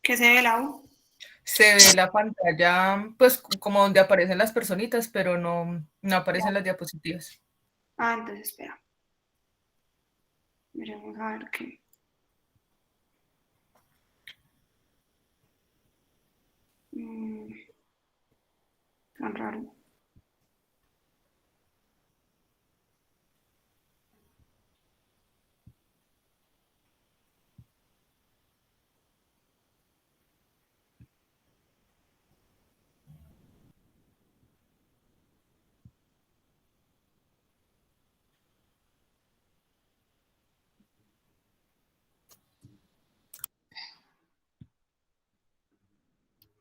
¿Qué se ve la U? Se ve la pantalla, pues como donde aparecen las personitas, pero no aparecen las diapositivas. Ah, entonces espera. Miremos a ver qué. Mm, tan raro.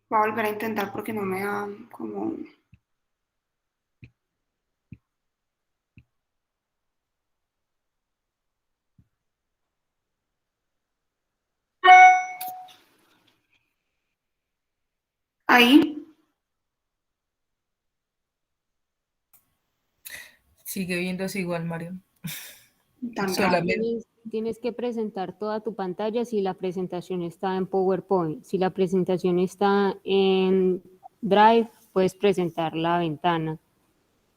Voy a volver a intentar porque no me da como... Ahí, Sigue viéndose igual, Mario. tan raro. Solamente. Tienes que presentar toda tu pantalla si la presentación está en PowerPoint. Si la presentación está en Drive, puedes presentar la ventana.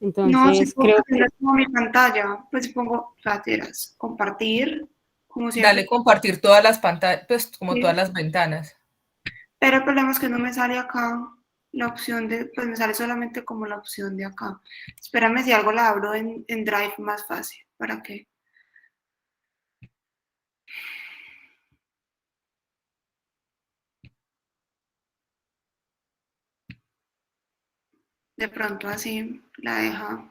No, si Entonces, puedo creo tener que como mi pantalla, pues si pongo, plateras, compartir, como siempre. Dale compartir todas las pantallas, pues como todas Sí. las ventanas. Pero el problema es que no me sale acá la opción de, pues me sale solamente como la opción de acá. Espérame si algo la abro en Drive más fácil. ¿Para qué? De pronto así la deja.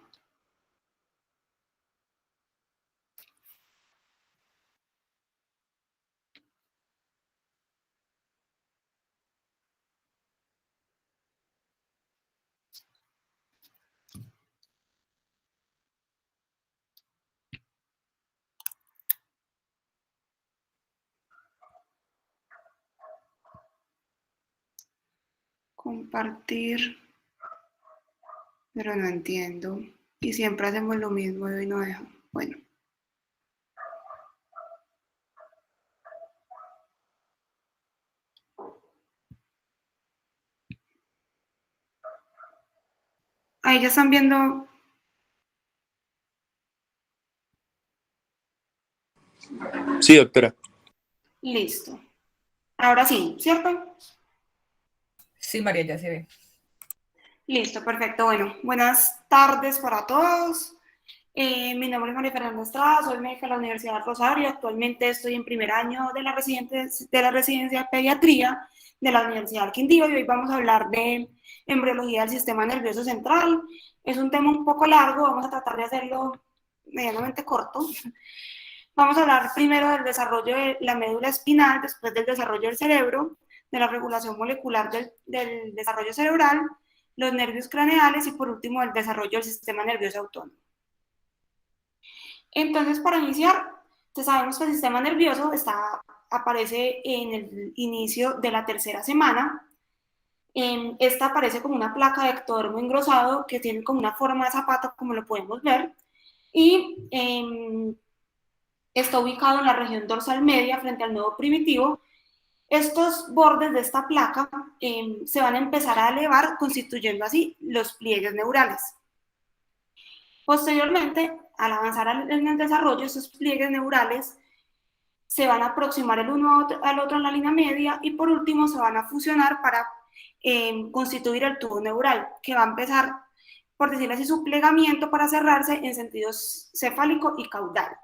Compartir, pero no entiendo. Y siempre hacemos lo mismo y hoy no deja. Bueno, ahí ya están viendo. Sí, doctora. Listo. Ahora sí, ¿cierto? Sí, María, ya se ve. Listo, perfecto. Bueno, buenas tardes para todos. Mi nombre es María Fernanda Estrada, soy médica de la Universidad del Rosario. Actualmente estoy en primer año de la residencia de pediatría de la Universidad del Quindío y hoy vamos a hablar de embriología del sistema nervioso central. Es un tema un poco largo, vamos a tratar de hacerlo medianamente corto. Vamos a hablar primero del desarrollo de la médula espinal, después del desarrollo del cerebro, de la regulación molecular del desarrollo cerebral, los nervios craneales y por último el desarrollo del sistema nervioso autónomo. Entonces, para iniciar, pues sabemos que el sistema nervioso aparece en el inicio de la tercera semana. Esta aparece como una placa de ectodermo engrosado que tiene como una forma de zapato, como lo podemos ver, y está ubicado en la región dorsal media frente al nodo primitivo. Estos bordes de esta placa se van a empezar a elevar, constituyendo así los pliegues neurales. Posteriormente, al avanzar en el desarrollo, estos pliegues neurales se van a aproximar el uno al otro en la línea media y por último se van a fusionar para constituir el tubo neural, que va a empezar, por decirlo así, su plegamiento para cerrarse en sentidos cefálico y caudal.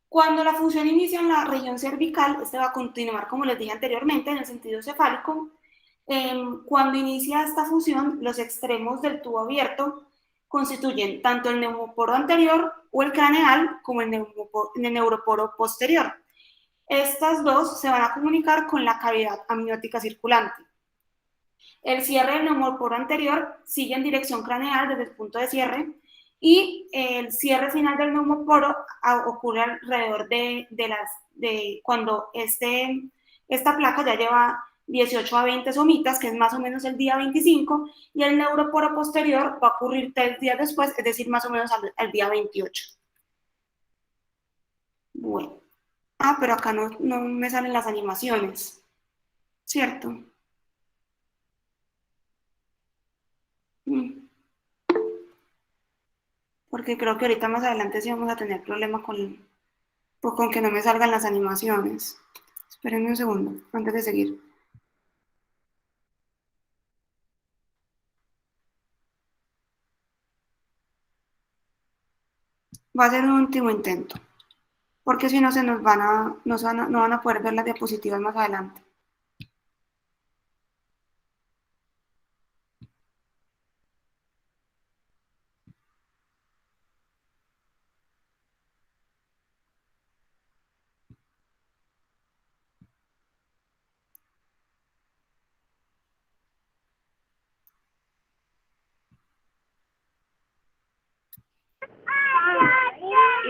Cuando la fusión inicia en la región cervical, este va a continuar, como les dije anteriormente, en el sentido cefálico. Cuando inicia esta fusión, los extremos del tubo abierto constituyen tanto el neumoporo anterior o el craneal como el neuroporo posterior. Estas dos se van a comunicar con la cavidad amniótica circulante. El cierre del neumoporo anterior sigue en dirección craneal desde el punto de cierre y el cierre final del neumoporo ocurre alrededor de cuando esta placa ya lleva 18 a 20 somitas, que es más o menos el día 25, y el neuroporo posterior va a ocurrir 3 días después, es decir, más o menos al día 28. Bueno, Ah, pero acá no me salen las animaciones, ¿cierto? Mm, Porque creo que ahorita más adelante sí vamos a tener problemas con que no me salgan las animaciones. Espérenme un segundo, antes de seguir. Va a ser un último intento, porque si no se nos no van a poder ver las diapositivas más adelante.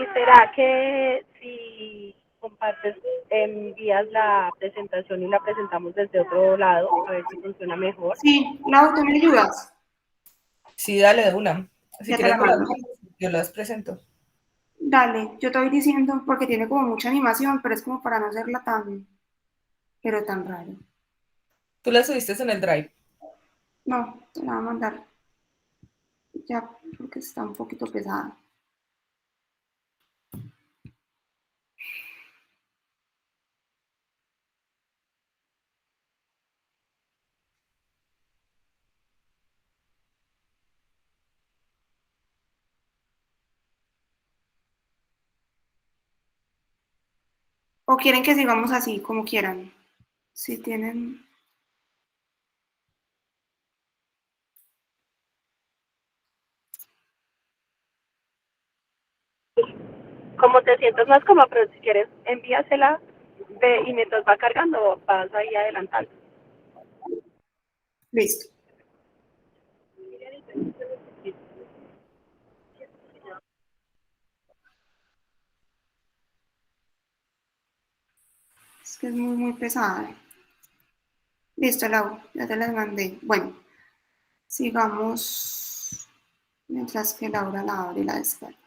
¿Y será que si compartes, envías la presentación y la presentamos desde otro lado, a ver si funciona mejor? Sí, Lau, ¿tú me ayudas? Sí, dale de una. Si Ya te la quieres, me las mando. mandas, yo las presento. Dale, yo te voy diciendo porque tiene como mucha animación, pero es como para no hacerla pero tan raro. Tú las subiste en el Drive. No, te la voy a mandar ya porque está un poquito pesada. O quieren que sigamos así, como quieran. Si tienen... Como te sientas más cómoda, pero si quieres, envíasela y mientras va cargando, vas ahí adelantando. Listo. Es que es muy pesada. Listo, Lau, ya te las mandé. Bueno, sigamos mientras que Laura la abre y la descarga.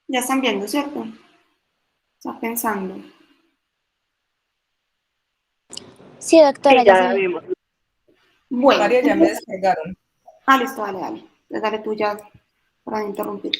Ya están viendo, ¿cierto? Está pensando. Sí, doctora, Sí, ya se ya ve. vimos. Bueno, María, ya me entonces... descargaron. Ah, listo, dale. Entonces dale tú ya para no interrumpir.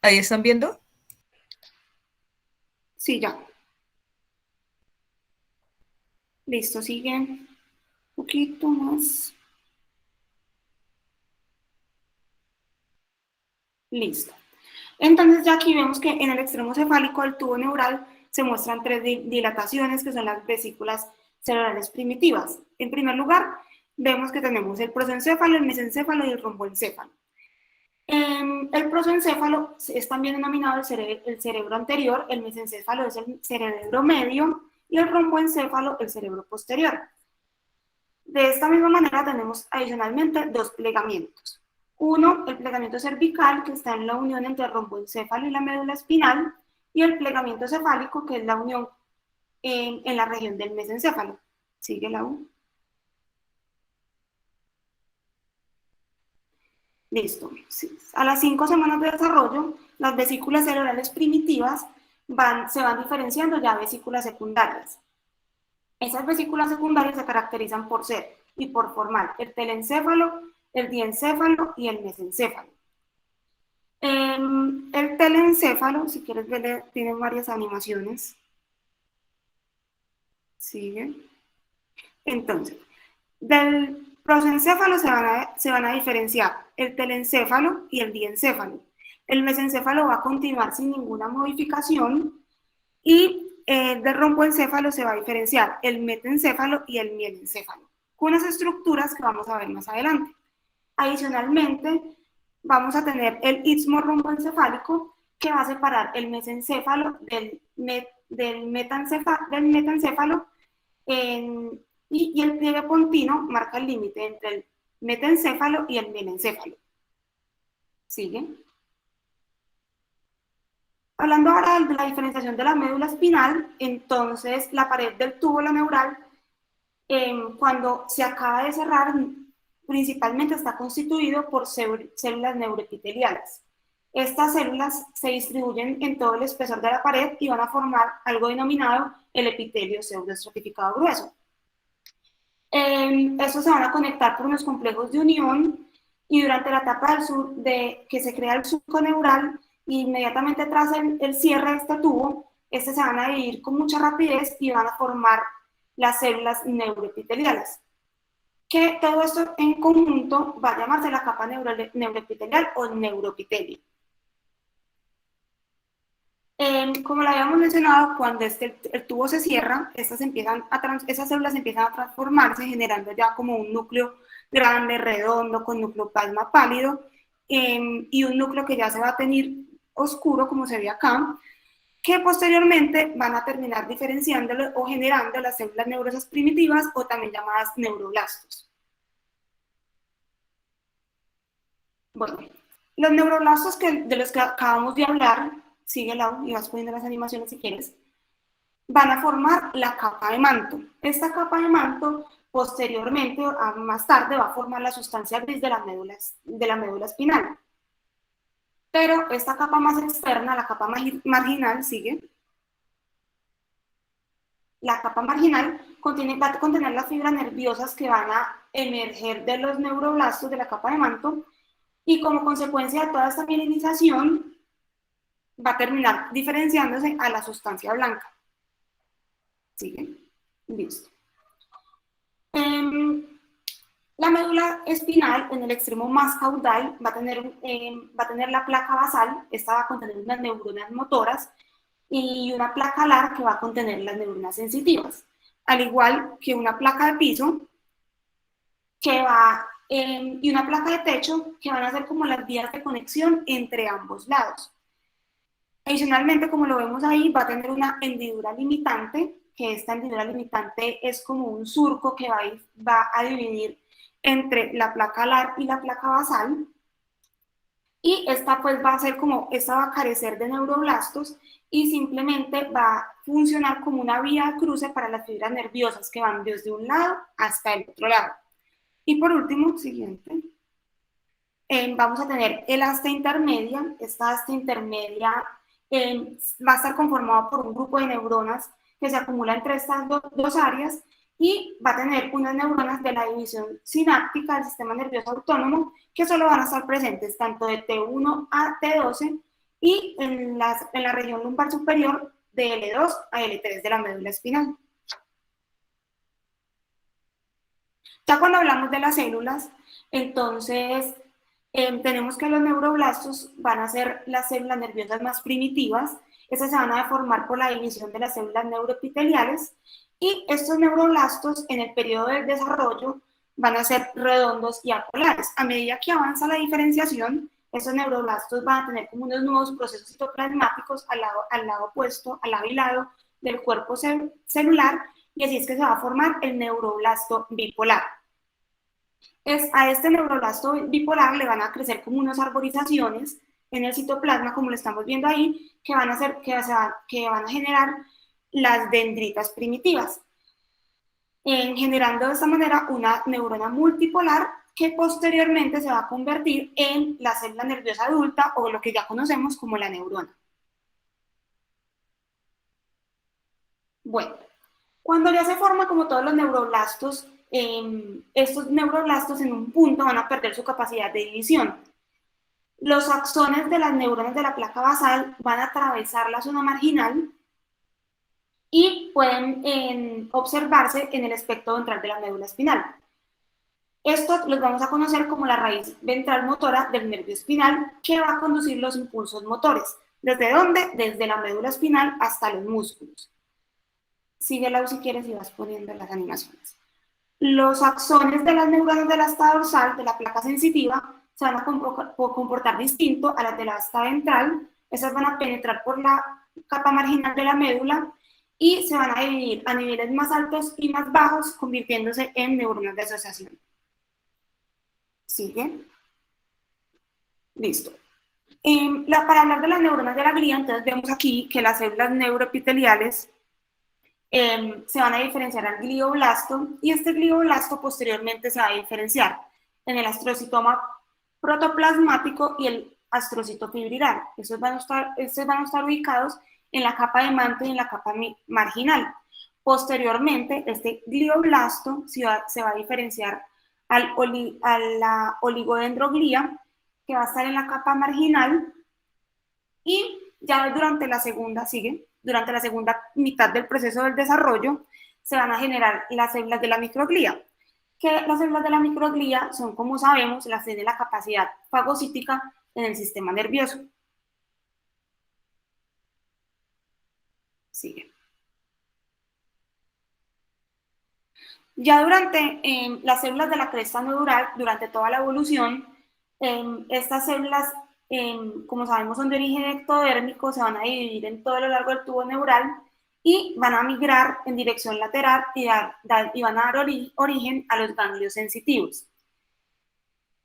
¿Ahí están viendo? Sí, ya. Listo, sigue un poquito más. Listo. Entonces ya aquí vemos que en el extremo cefálico del tubo neural se muestran tres dilataciones que son las vesículas cerebrales primitivas. En primer lugar, vemos que tenemos el prosencéfalo, el mesencéfalo y el romboencéfalo. El prosencéfalo es también denominado el cerebro anterior, el mesencéfalo es el cerebro medio y el romboencéfalo el cerebro posterior. De esta misma manera tenemos adicionalmente dos plegamientos. Uno, el plegamiento cervical, que está en la unión entre el romboencéfalo y la médula espinal, y el plegamiento cefálico, que es la unión en la región del mesencéfalo. Sigue la U. Listo. Sí. A las 5 semanas de desarrollo, las vesículas cerebrales primitivas se van diferenciando ya a vesículas secundarias. Esas vesículas secundarias se caracterizan por ser y por formar el telencéfalo, el diencéfalo y el mesencéfalo. El telencéfalo, si quieres ver, tiene varias animaciones. Sigue. Entonces, del prosencéfalos se van a diferenciar el telencéfalo y el diencéfalo. El mesencéfalo va a continuar sin ninguna modificación y del romboencéfalo se va a diferenciar el metencéfalo y el mielencéfalo, con unas estructuras que vamos a ver más adelante. Adicionalmente, vamos a tener el istmo romboencefálico, que va a separar el mesencéfalo del metancéfalo, y el pliegue pontino marca el límite entre el metencéfalo y el mielencéfalo. ¿Sigue? Hablando ahora de la diferenciación de la médula espinal, entonces la pared del túbulo neural, cuando se acaba de cerrar, principalmente está constituido por células neuroepiteliales. Estas células se distribuyen en todo el espesor de la pared y van a formar algo denominado el epitelio pseudoestratificado grueso. Estos se van a conectar por unos complejos de unión y durante la etapa que se crea el surco neural, inmediatamente tras el cierre de este tubo, se van a dividir con mucha rapidez y van a formar las células neuroepiteliales. Que todo esto en conjunto va a llamarse la capa neuroepitelial o neuroepitelio. Como lo habíamos mencionado, cuando el tubo se cierra, esas células empiezan a transformarse, generando ya como un núcleo grande, redondo, con nucleoplasma pálido, y un núcleo que ya se va a tener oscuro, como se ve acá, que posteriormente van a terminar diferenciándolo o generando las células neurosas primitivas, o también llamadas neuroblastos. Bueno, los neuroblastos de los que acabamos de hablar, síguela y vas poniendo las animaciones si quieres, van a formar la capa de manto. Esta capa de manto, posteriormente, más tarde, va a formar la sustancia gris de la médula espinal. Pero esta capa más externa, la capa marginal, sigue. La capa marginal va a contener las fibras nerviosas que van a emerger de los neuroblastos de la capa de manto, y como consecuencia de toda esta mielinización, va a terminar diferenciándose a la sustancia blanca. ¿Sigue? Listo. La médula espinal, en el extremo más caudal, va a tener la placa basal. Esta va a contener unas neuronas motoras, y una placa alar que va a contener las neuronas sensitivas, al igual que una placa de piso y una placa de techo, que van a ser como las vías de conexión entre ambos lados. Adicionalmente, como lo vemos ahí, va a tener una hendidura limitante, que esta hendidura limitante es como un surco que va a dividir entre la placa alar y la placa basal, y esta pues va a carecer de neuroblastos y simplemente va a funcionar como una vía de cruce para las fibras nerviosas que van desde un lado hasta el otro lado. Y por último, siguiente, vamos a tener el asta intermedia. Esta asta intermedia va a estar conformado por un grupo de neuronas que se acumula entre estas dos áreas, y va a tener unas neuronas de la división sináptica del sistema nervioso autónomo, que solo van a estar presentes tanto de T1 a T12 y en la región lumbar superior de L2 a L3 de la médula espinal. Ya cuando hablamos de las células, entonces tenemos que los neuroblastos van a ser las células nerviosas más primitivas. Estas se van a formar por la división de las células neuroepiteliales, y estos neuroblastos en el periodo del desarrollo van a ser redondos y apolares. A medida que avanza la diferenciación, estos neuroblastos van a tener como unos nuevos procesos citoplasmáticos al lado opuesto, al lado y lado del cuerpo celular, y así es que se va a formar el neuroblasto bipolar. A este neuroblasto bipolar le van a crecer como unas arborizaciones en el citoplasma, como lo estamos viendo ahí, que van a generar las dendritas primitivas, generando de esta manera una neurona multipolar, que posteriormente se va a convertir en la célula nerviosa adulta, o lo que ya conocemos como la neurona. Bueno, cuando ya se forma como todos los neuroblastos, estos neuroblastos en un punto van a perder su capacidad de división. Los axones de las neuronas de la placa basal van a atravesar la zona marginal y pueden observarse en el espectro ventral de la médula espinal. Estos los vamos a conocer como la raíz ventral motora del nervio espinal, que va a conducir los impulsos motores. ¿Desde dónde? Desde la médula espinal hasta los músculos. Síguela si quieres y vas poniendo las animaciones. Los axones de las neuronas de la asta dorsal, de la placa sensitiva, se van a comportar distinto a las de la asta ventral. Esas van a penetrar por la capa marginal de la médula y se van a dividir a niveles más altos y más bajos, convirtiéndose en neuronas de asociación. ¿Sigue? Listo. Para hablar de las neuronas de la glía, entonces vemos aquí que las células neuroepiteliales se van a diferenciar al glioblasto, y este glioblasto posteriormente se va a diferenciar en el astrocitoma protoplasmático y el astrocito fibrilar. Estos van a estar ubicados en la capa de manto y en la capa marginal. Posteriormente, este glioblasto se va a diferenciar a la oligodendroglía, que va a estar en la capa marginal, y ya durante la segunda mitad del proceso del desarrollo se van a generar las células de la microglía, que las células de la microglía son, como sabemos, las que tienen la capacidad fagocítica en el sistema nervioso. Sigue. Ya durante las células de la cresta neural, durante toda la evolución, estas células, como sabemos, son de origen ectodérmico, se van a dividir en todo lo largo del tubo neural y van a migrar en dirección lateral y van a dar origen a los ganglios sensitivos.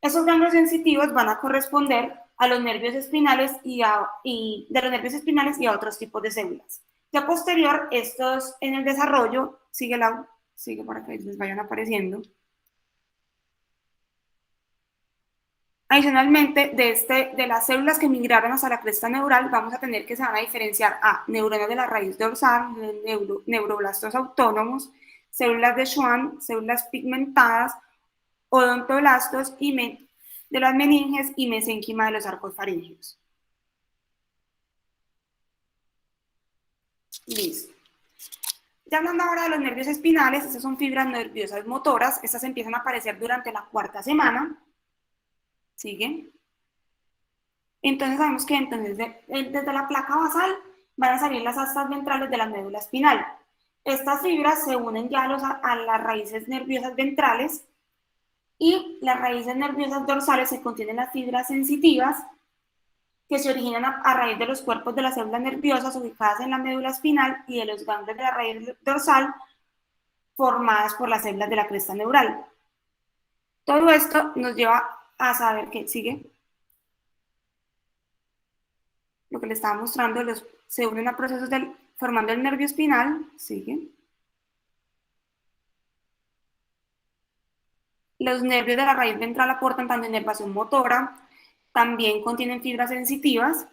Esos ganglios sensitivos van a corresponder a los nervios espinales y de los nervios espinales y a otros tipos de células. Ya posterior, estos en el desarrollo, sigue para que les vayan apareciendo. Adicionalmente, de las células que migraron hacia la cresta neural, vamos a tener que se van a diferenciar a neuronas de la raíz dorsal, neuroblastos autónomos, células de Schwann, células pigmentadas, odontoblastos de las meninges y mesénquima de los arcos faringeos. Listo. Ya hablando ahora de los nervios espinales, estas son fibras nerviosas motoras, estas empiezan a aparecer durante la cuarta semana. ¿Sigue? Entonces sabemos que desde la placa basal van a salir las astas ventrales de la médula espinal. Estas fibras se unen ya a las raíces nerviosas ventrales, y las raíces nerviosas dorsales se contienen las fibras sensitivas, que se originan a raíz de los cuerpos de las células nerviosas ubicadas en la médula espinal y de los ganglios de la raíz dorsal formadas por las células de la cresta neural. Todo esto nos lleva a saber que, sigue, lo que le estaba mostrando, se unen a procesos formando el nervio espinal, sigue. Los nervios de la raíz ventral aportan también inervación motora, también contienen fibras sensitivas,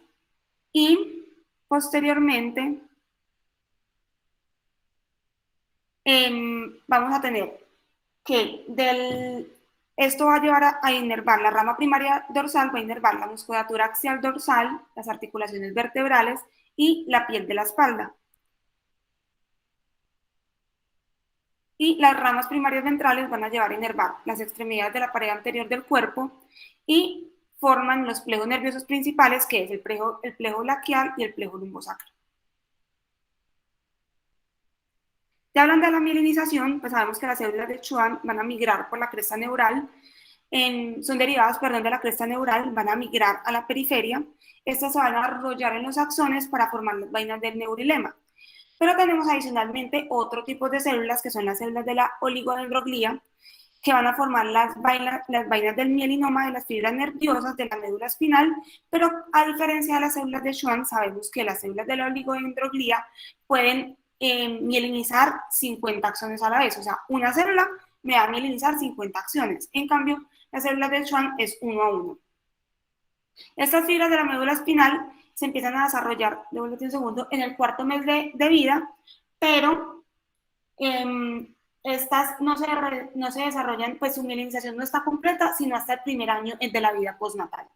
y posteriormente vamos a tener que esto va a llevar a inervar la rama primaria dorsal, va a inervar la musculatura axial dorsal, las articulaciones vertebrales y la piel de la espalda. Y las ramas primarias ventrales van a llevar a inervar las extremidades de la pared anterior del cuerpo y forman los plejos nerviosos principales, que es el plejo braquial y el plejo lumbosacro. Ya hablando de la mielinización, pues sabemos que las células de Schwann van a migrar por la cresta neural, son derivadas, de la cresta neural, van a migrar a la periferia. Estas se van a arrollar en los axones para formar las vainas del neurilema. Pero tenemos adicionalmente otro tipo de células, que son las células de la oligodendroglía, que van a formar las vainas del mielinoma de las fibras nerviosas de la médula espinal, pero a diferencia de las células de Schwann, sabemos que las células de la oligodendroglía pueden mielinizar 50 axones a la vez, o sea, una célula me va a mielinizar 50 axones, en cambio, las células de Schwann es 1 a 1. Estas fibras de la médula espinal se empiezan a desarrollar, devuélvete un segundo, en el cuarto mes de vida, pero estas no se desarrollan, pues su mielinización no está completa, sino hasta el primer año de la vida postnatal.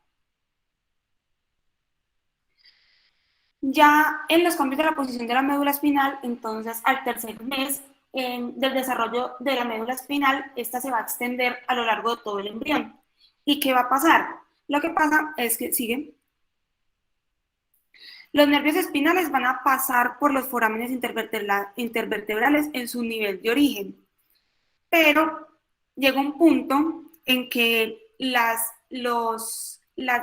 Ya en los cambios de la posición de la médula espinal, entonces al tercer mes del desarrollo de la médula espinal, esta se va a extender a lo largo de todo el embrión. ¿Y qué va a pasar? Lo que pasa es que, sigue, los nervios espinales van a pasar por los forámenes intervertebrales en su nivel de origen, pero llega un punto en que las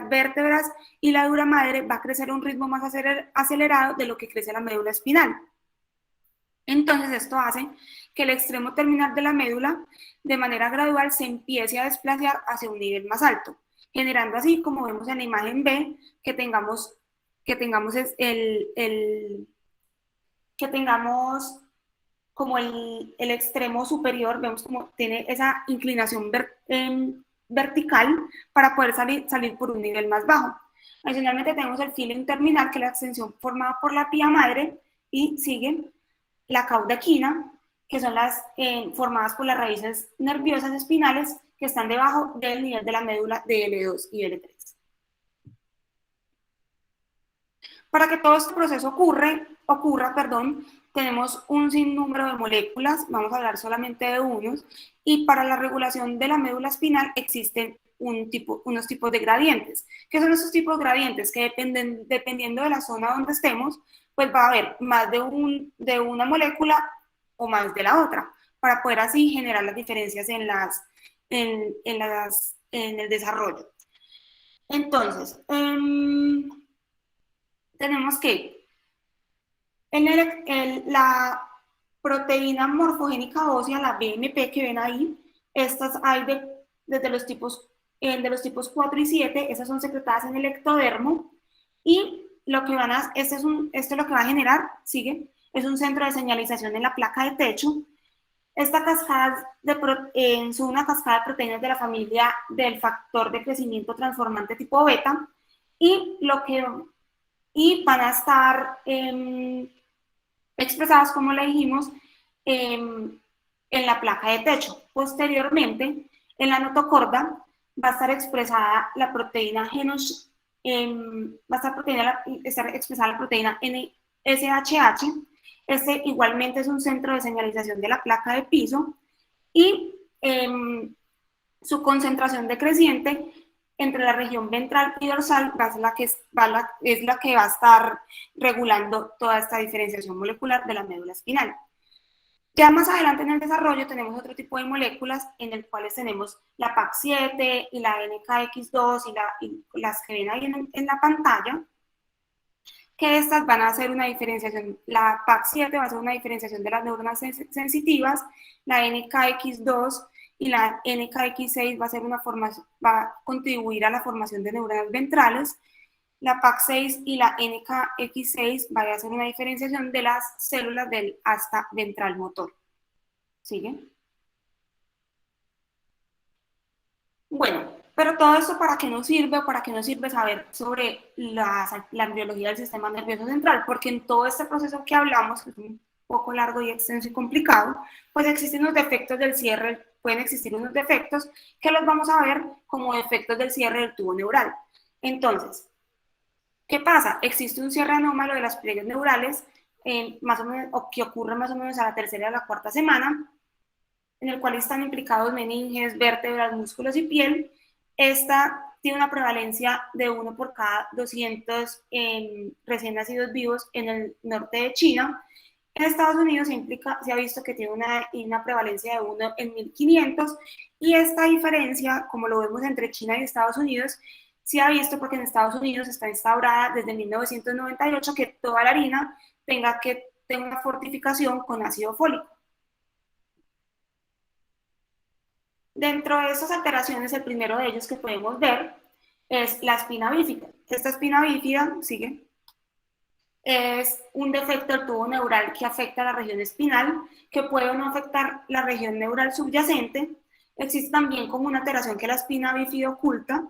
vértebras y la dura madre va a crecer a un ritmo más acelerado de lo que crece la médula espinal. Entonces esto hace que el extremo terminal de la médula de manera gradual se empiece a desplazar hacia un nivel más alto, generando así, como vemos en la imagen B, que tengamos como el extremo superior, vemos como tiene esa inclinación vertical para poder salir por un nivel más bajo. Adicionalmente tenemos el filo terminal, que es la extensión formada por la pía madre, y sigue la cauda equina, que son las formadas por las raíces nerviosas espinales que están debajo del nivel de la médula de L2 y L3. Para que todo este proceso ocurra, tenemos un sinnúmero de moléculas, vamos a hablar solamente de unos, y para la regulación de la médula espinal existen unos tipos de gradientes. ¿Qué son esos tipos de gradientes? Que dependiendo de la zona donde estemos, pues va a haber más de una molécula o más de la otra, para poder así generar las diferencias en el desarrollo. Entonces, tenemos que la proteína morfogénica ósea, la BMP que ven ahí, estas hay de los tipos 4 y 7, esas son secretadas en el ectodermo, y lo que esto es lo que va a generar, es un centro de señalización en la placa de techo. Esta cascada es una cascada de proteínas de la familia del factor de crecimiento transformante tipo beta, y van a estar expresadas, como le dijimos, en la placa de techo. Posteriormente, en la notocorda va a estar expresada la proteína expresada la proteína NSHH. Este igualmente es un centro de señalización de la placa de piso, y su concentración decreciente entre la región ventral y dorsal es la que va a estar regulando toda esta diferenciación molecular de la médula espinal. Ya más adelante en el desarrollo tenemos otro tipo de moléculas en el cuales tenemos la PAC7 y la NKX2 y las que ven ahí en la pantalla, que estas van a hacer una diferenciación. La PAC7 va a hacer una diferenciación de las neuronas sensitivas, la NKX2 y la NKX6 va a contribuir a la formación de neuronas ventrales. La PAC6 y la NKX6 va a hacer una diferenciación de las células del asta ventral motor. ¿Sigue? Bueno, pero todo esto ¿para qué nos sirve? ¿Para qué nos sirve saber sobre la biología del sistema nervioso central? Porque en todo este proceso que hablamos, que es un poco largo y extenso y complicado, pues existen unos defectos del cierre, pueden existir unos defectos que los vamos a ver como defectos del cierre del tubo neural. Entonces, ¿qué pasa? Existe un cierre anómalo de las pliegues neurales, más o menos, o que ocurre más o menos a la tercera y a la cuarta semana, en el cual están implicados meninges, vértebras, músculos y piel. Esta tiene una prevalencia de 1 por cada 200 recién nacidos vivos en el norte de China. En Estados Unidos se ha visto que tiene una prevalencia de 1 en 1500, y esta diferencia, como lo vemos entre China y Estados Unidos, se ha visto porque en Estados Unidos está instaurada desde 1998 que toda la harina tenga una fortificación con ácido fólico. Dentro de estas alteraciones, el primero de ellos que podemos ver es la espina bífida. Esta espina bífida, es un defecto del tubo neural que afecta a la región espinal, que puede o no afectar la región neural subyacente. Existe también como una alteración que es la espina bífida oculta,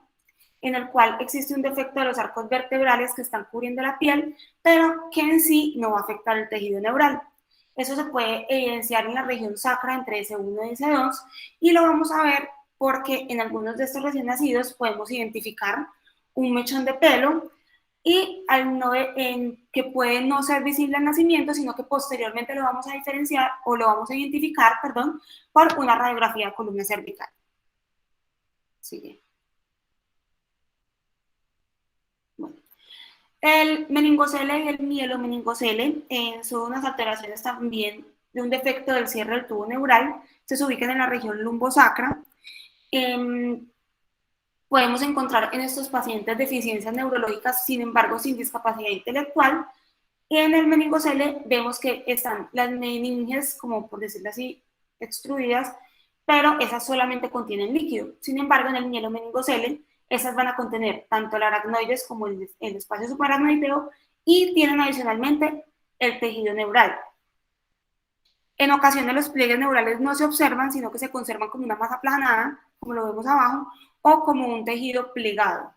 en el cual existe un defecto de los arcos vertebrales que están cubriendo la piel, pero que en sí no va a afectar el tejido neural. Eso se puede evidenciar en la región sacra entre S1 y S2, y lo vamos a ver porque en algunos de estos recién nacidos podemos identificar un mechón de pelo y que puede no ser visible al nacimiento, sino que posteriormente lo vamos a diferenciar o lo vamos a identificar, perdón, por una radiografía de columna cervical. Sigue. Bueno. El meningocele y el mielomeningocele son unas alteraciones también de un defecto del cierre del tubo neural, se ubican en la región lumbosacra. Podemos encontrar en estos pacientes deficiencias neurológicas, sin embargo, sin discapacidad intelectual. Y en el meningocele vemos que están las meninges, como por decirlo así, extruidas, pero esas solamente contienen líquido. Sin embargo, en el mielomeningocele, esas van a contener tanto el aracnoides como el espacio subaracnoideo y tienen adicionalmente el tejido neural. En ocasiones los pliegues neurales no se observan, sino que se conservan como una masa aplanada, como lo vemos abajo, o como un tejido plegado.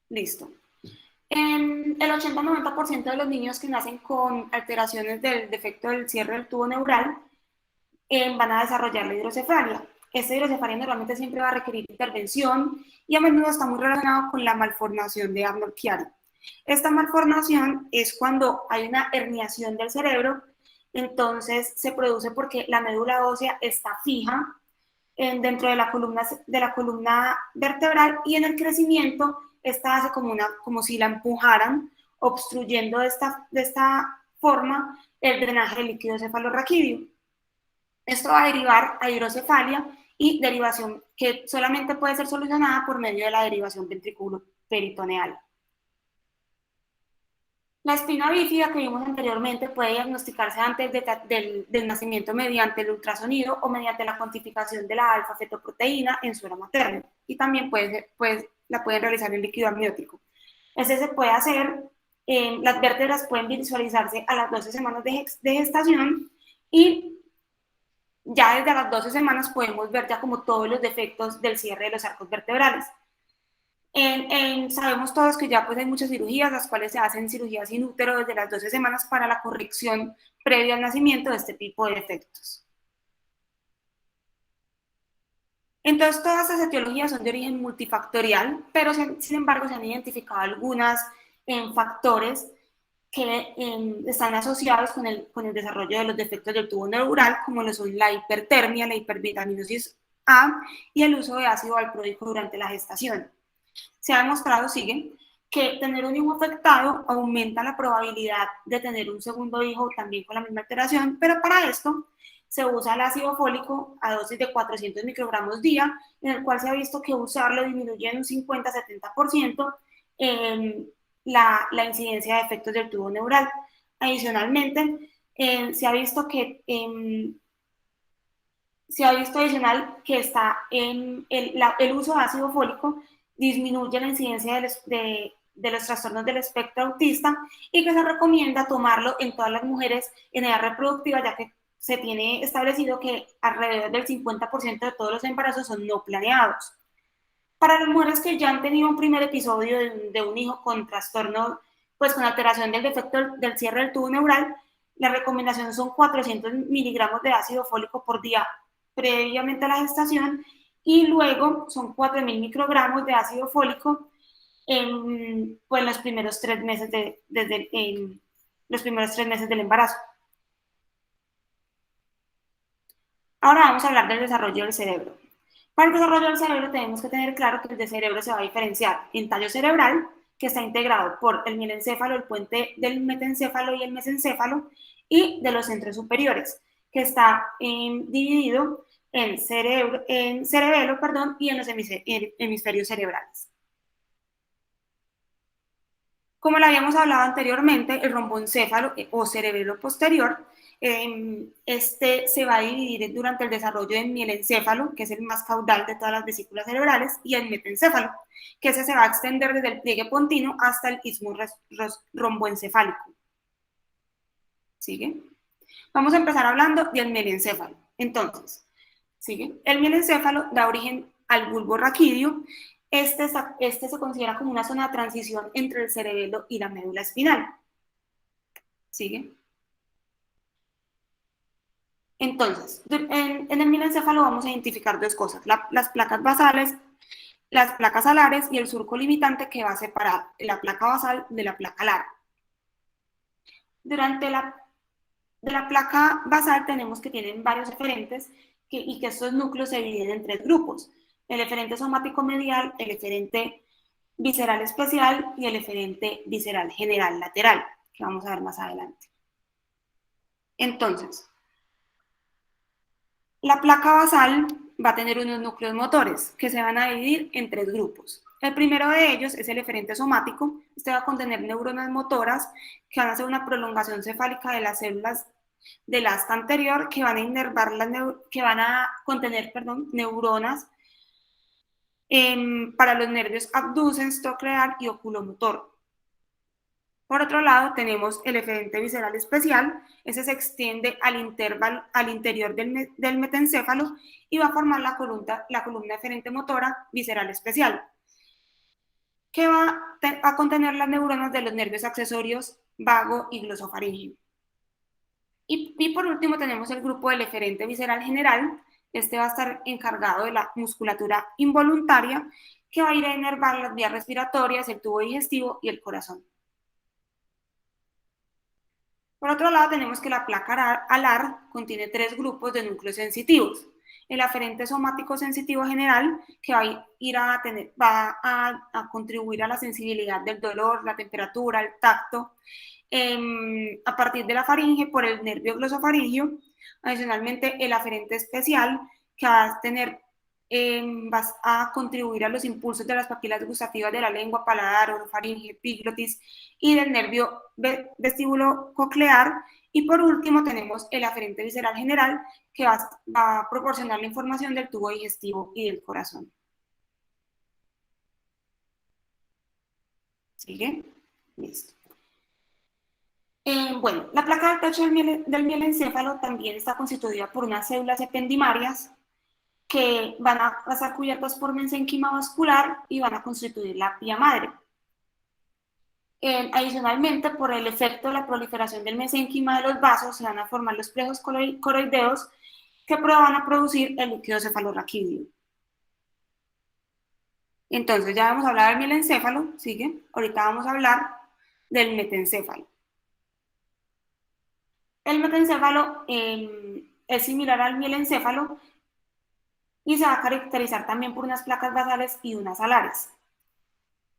Listo. El 80-90% de los niños que nacen con alteraciones del defecto del cierre del tubo neural van a desarrollar la hidrocefalia. Esta hidrocefalia normalmente siempre va a requerir intervención y a menudo está muy relacionado con la malformación de Arnold-Chiari. Esta malformación es cuando hay una herniación del cerebro, entonces se produce porque la médula ósea está fija dentro de la columna vertebral y en el crecimiento esta hace como si la empujaran, obstruyendo de esta forma el drenaje del líquido cefalorraquídeo. Esto va a derivar a hidrocefalia y derivación que solamente puede ser solucionada por medio de la derivación ventriculoperitoneal. La espina bífida que vimos anteriormente puede diagnosticarse antes del nacimiento mediante el ultrasonido o mediante la cuantificación de la alfa-fetoproteína en suero materno. Y también la pueden realizar en líquido amniótico. Ese se puede hacer, las vértebras pueden visualizarse a las 12 semanas de gestación y ya desde las 12 semanas podemos ver ya como todos los defectos del cierre de los arcos vertebrales. Sabemos todos que ya pues hay muchas cirugías, las cuales se hacen cirugías in útero desde las 12 semanas para la corrección previa al nacimiento de este tipo de defectos. Entonces, todas estas etiologías son de origen multifactorial, pero sin embargo se han identificado algunos factores que están asociados con el desarrollo de los defectos del tubo neural, como lo son la hipertermia, la hipervitaminosis A y el uso de ácido valproico durante la gestación. Se ha demostrado, que tener un hijo afectado aumenta la probabilidad de tener un segundo hijo también con la misma alteración, pero para esto se usa el ácido fólico a dosis de 400 microgramos día, en el cual se ha visto que usarlo disminuye en un 50-70% la incidencia de efectos del tubo neural. Adicionalmente, se ha visto adicional que el uso de ácido fólico disminuye la incidencia de los trastornos del espectro autista y que se recomienda tomarlo en todas las mujeres en edad reproductiva, ya que se tiene establecido que alrededor del 50% de todos los embarazos son no planeados. Para las mujeres que ya han tenido un primer episodio de un hijo con trastorno, pues con alteración del defecto del cierre del tubo neural, la recomendación son 400 miligramos de ácido fólico por día previamente a la gestación y luego son 4.000 microgramos de ácido fólico en los primeros 3 meses del embarazo. Ahora vamos a hablar del desarrollo del cerebro. Para el desarrollo del cerebro tenemos que tener claro que el cerebro se va a diferenciar en tallo cerebral, que está integrado por el mielencéfalo, el puente del metencéfalo y el mesencéfalo, y de los centros superiores, que está dividido en cerebelo y en los hemisferios cerebrales. Como lo habíamos hablado anteriormente, el romboencéfalo o cerebelo posterior, se va a dividir durante el desarrollo del mielencéfalo, que es el más caudal de todas las vesículas cerebrales, y el metencéfalo, que ese se va a extender desde el pliegue pontino hasta el istmo romboencefálico. ¿Sigue? Vamos a empezar hablando del mielencéfalo. Entonces, ¿sigue? El mielencéfalo da origen al bulbo raquídeo. Este se considera como una zona de transición entre el cerebelo y la médula espinal. ¿Sigue? Entonces, en el mielencéfalo vamos a identificar dos cosas, las placas basales las placas alares y el surco limitante que va a separar la placa basal de la placa alar. De la placa basal tenemos que tienen varios eferentes y que estos núcleos se dividen en 3 grupos: el eferente somático medial, el eferente visceral especial y el eferente visceral general lateral, que vamos a ver más adelante. Entonces, la placa basal va a tener unos núcleos motores que se van a dividir en 3 grupos. El primero de ellos es el eferente somático. Este va a contener neuronas motoras que van a hacer una prolongación cefálica de las células del asta anterior, que van a inervar contener neuronas para los nervios abducens, troclear y oculomotor. Por otro lado, tenemos el eferente visceral especial. Ese se extiende al interior del metencéfalo y va a formar la columna eferente motora visceral especial, que va a contener las neuronas de los nervios accesorios vago y glosofaríngeo. Y por último tenemos el grupo del eferente visceral general. Este va a estar encargado de la musculatura involuntaria, que va a ir a inervar las vías respiratorias, el tubo digestivo y el corazón. Por otro lado, tenemos que la placa alar contiene 3 grupos de núcleos sensitivos. El aferente somático sensitivo general, que va a contribuir a la sensibilidad del dolor, la temperatura, el tacto, a partir de la faringe por el nervio glosofaríngeo. Adicionalmente, el aferente especial, que va a contribuir a los impulsos de las papilas gustativas de la lengua, paladar, orofaringe, epiglotis y del nervio vestíbulo coclear. Y por último tenemos el aferente visceral general, que va a proporcionar la información del tubo digestivo y del corazón. ¿Sigue? Listo. Bueno, la placa del techo del mielencéfalo también está constituida por unas células ependimarias que van a estar cubiertas por mesénquima vascular y van a constituir la pía madre. Adicionalmente, por el efecto de la proliferación del mesénquima de los vasos, se van a formar los plejos coroideos que van a producir el líquido cefalorraquídeo. Entonces, ya vamos a hablar del mielencéfalo, ¿sigue? Ahorita vamos a hablar del metencéfalo. El metencéfalo es similar al mielencéfalo y se va a caracterizar también por unas placas basales y unas alares.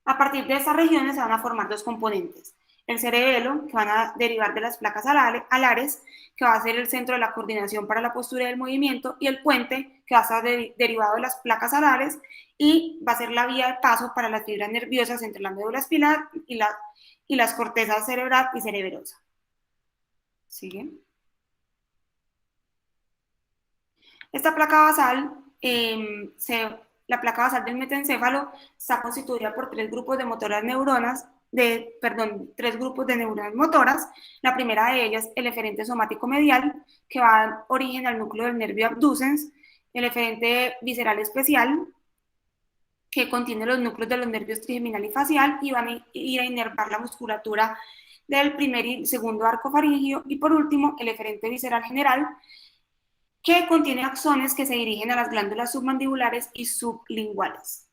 A partir de estas regiones se van a formar 2 componentes: el cerebelo, que van a derivar de las placas alares, que va a ser el centro de la coordinación para la postura y el movimiento, y el puente, que va a estar derivado de las placas alares y va a ser la vía de paso para las fibras nerviosas entre la médula espinal y las cortezas cerebral y cereberosa. ¿Sigue? Esta placa basal, la placa basal del metencéfalo está constituida por 3 grupos de neuronas motoras. La primera de ellas, el eferente somático medial, que va a dar origen al núcleo del nervio abducens. El eferente visceral especial, que contiene los núcleos de los nervios trigeminal y facial y van a ir a inervar la musculatura del primer y segundo arco faríngeo. Y por último, el eferente visceral general, que contiene axones que se dirigen a las glándulas submandibulares y sublinguales.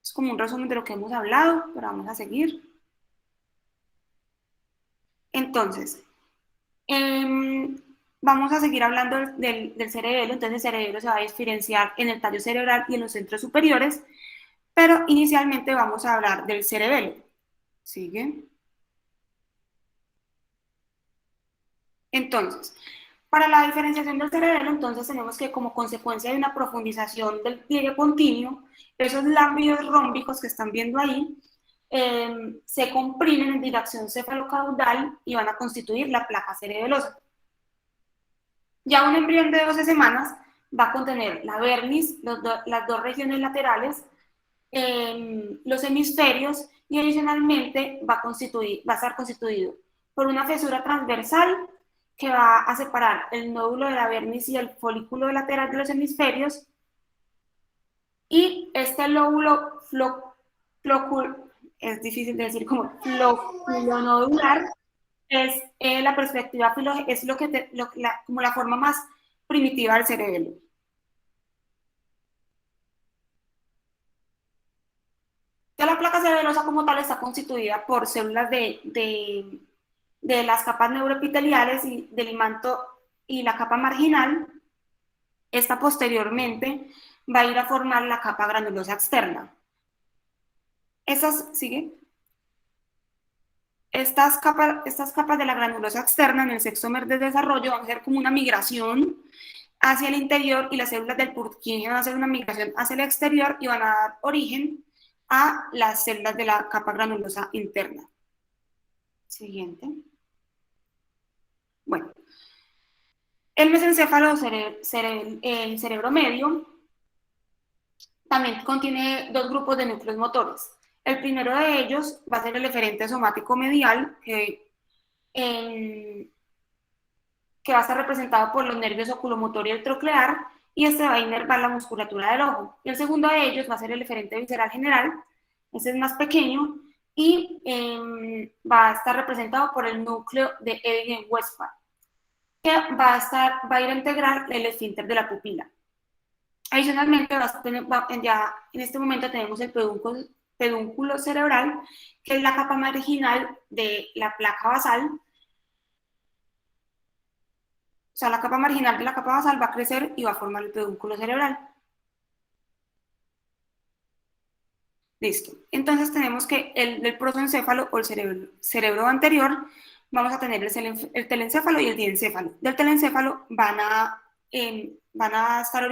Es como un resumen de lo que hemos hablado, pero vamos a seguir. Entonces, vamos a seguir hablando del cerebelo. Entonces, el cerebelo se va a diferenciar en el tallo cerebral y en los centros superiores, pero inicialmente vamos a hablar del cerebelo. ¿Sigue? Entonces, para la diferenciación del cerebelo, entonces tenemos que, como consecuencia de una profundización del pliegue pontíneo, esos labios rómbicos que están viendo ahí se comprimen en dirección cefalocaudal y van a constituir la placa cerebelosa. Ya un embrión de 12 semanas va a contener la vernis, las 2 regiones laterales, los hemisferios, y adicionalmente va a estar constituido por una fisura transversal que va a separar el nódulo de la vernis y el folículo lateral de los hemisferios, y este lóbulo es difícil de decir, como floculonodular, es la perspectiva es como la forma más primitiva del cerebelo. Ya la placa cerebelosa como tal está constituida por células de las capas neuroepiteliales y del imanto y la capa marginal. Esta posteriormente va a ir a formar la capa granulosa externa. Estas capas de la granulosa externa en el sexto mes de desarrollo van a ser como una migración hacia el interior y las células del Purkinje van a hacer una migración hacia el exterior y van a dar origen a las células de la capa granulosa interna. Siguiente. Bueno, el mesencéfalo, el cerebro medio, también contiene dos grupos de núcleos motores. El primero de ellos va a ser el eferente somático medial, que va a estar representado por los nervios oculomotor y el troclear, y este va a inervar la musculatura del ojo. Y el segundo de ellos va a ser el eferente visceral general, este es más pequeño, y va a estar representado por el núcleo de Eden-Westphal, que va a ir a integrar el esfínter de la pupila. Adicionalmente, ya en este momento tenemos el pedúnculo cerebral, que es la capa marginal de la placa basal. O sea, la capa marginal de la capa basal va a crecer y va a formar el pedúnculo cerebral. Listo. Entonces tenemos que el del protoencéfalo o el cerebro anterior, vamos a tener el telencéfalo y el diencéfalo. Del telencéfalo van a estar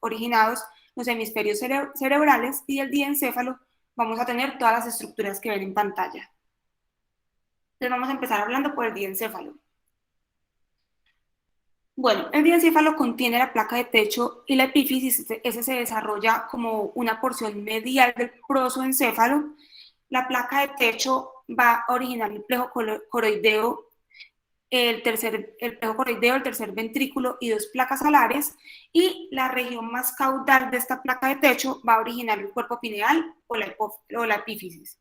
originados los hemisferios cerebrales, y del diencéfalo vamos a tener todas las estructuras que ven en pantalla. Entonces vamos a empezar hablando por el diencéfalo. Bueno, el diencéfalo contiene la placa de techo y la epífisis. Ese se desarrolla como una porción medial del prosoencéfalo. La placa de techo va a originar el plejo coroideo, el tercer ventrículo y dos placas alares, y la región más caudal de esta placa de techo va a originar el cuerpo pineal o la epífisis.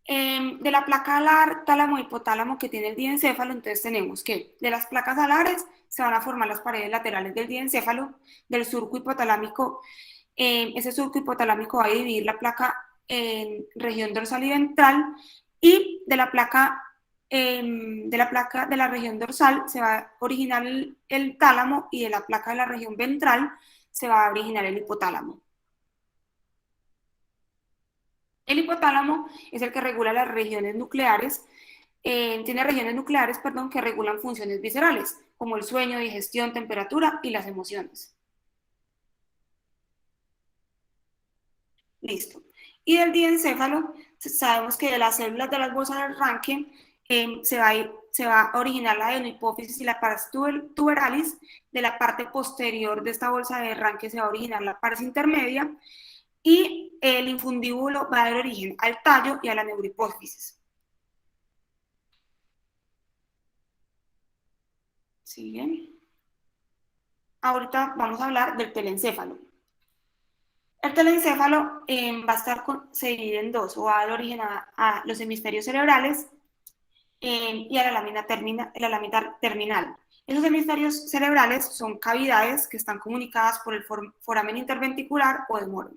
De la placa alar, tálamo y hipotálamo que tiene el diencéfalo, entonces tenemos que de las placas alares se van a formar las paredes laterales del diencéfalo, del surco hipotalámico. Ese surco hipotalámico va a dividir la placa en región dorsal y ventral, y de la placa de la región dorsal se va a originar el tálamo, y de la placa de la región ventral se va a originar el hipotálamo. El hipotálamo es el que regula las regiones nucleares, tiene regiones nucleares, que regulan funciones viscerales, como el sueño, digestión, temperatura y las emociones. Listo. Y del diencéfalo, sabemos que de las células de las bolsas de arranque se va a originar la adenohipófisis y la pars tuberalis. De la parte posterior de esta bolsa de arranque se va a originar la pars intermedia, y el infundíbulo va a dar origen al tallo y a la neurohipófisis. ¿Siguen? Ahorita vamos a hablar del telencéfalo. El telencéfalo va a estar se divide en dos, o va a dar origen a los hemisferios cerebrales y a la lámina terminal. Esos hemisferios cerebrales son cavidades que están comunicadas por el foramen interventricular o el moro.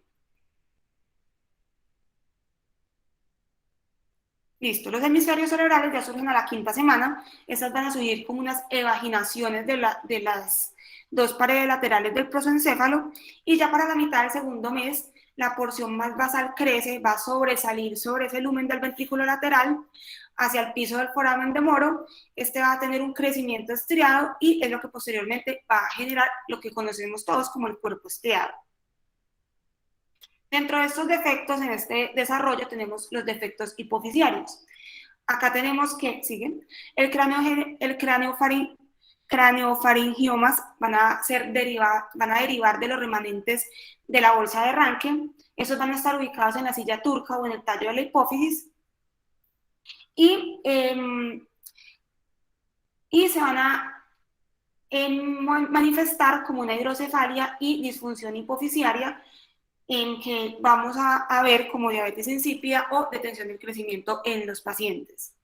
Listo, los hemisferios cerebrales ya surgen a la quinta semana. Estas van a surgir como unas evaginaciones de las dos paredes laterales del prosoencéfalo, y ya para la mitad del segundo mes la porción más basal crece, va a sobresalir sobre ese lumen del ventrículo lateral hacia el piso del foramen de moro. Este va a tener un crecimiento estriado y es lo que posteriormente va a generar lo que conocemos todos como el cuerpo estriado. Dentro de estos defectos en este desarrollo tenemos los defectos hipofisiarios. Acá tenemos que, ¿siguen? El craneofaringiomas van a derivar de los remanentes de la bolsa de arranque. Esos van a estar ubicados en la silla turca o en el tallo de la hipófisis, y se van a manifestar como una hidrocefalia y disfunción hipofisiaria, en que vamos a ver como diabetes insípida o detención del crecimiento en los pacientes.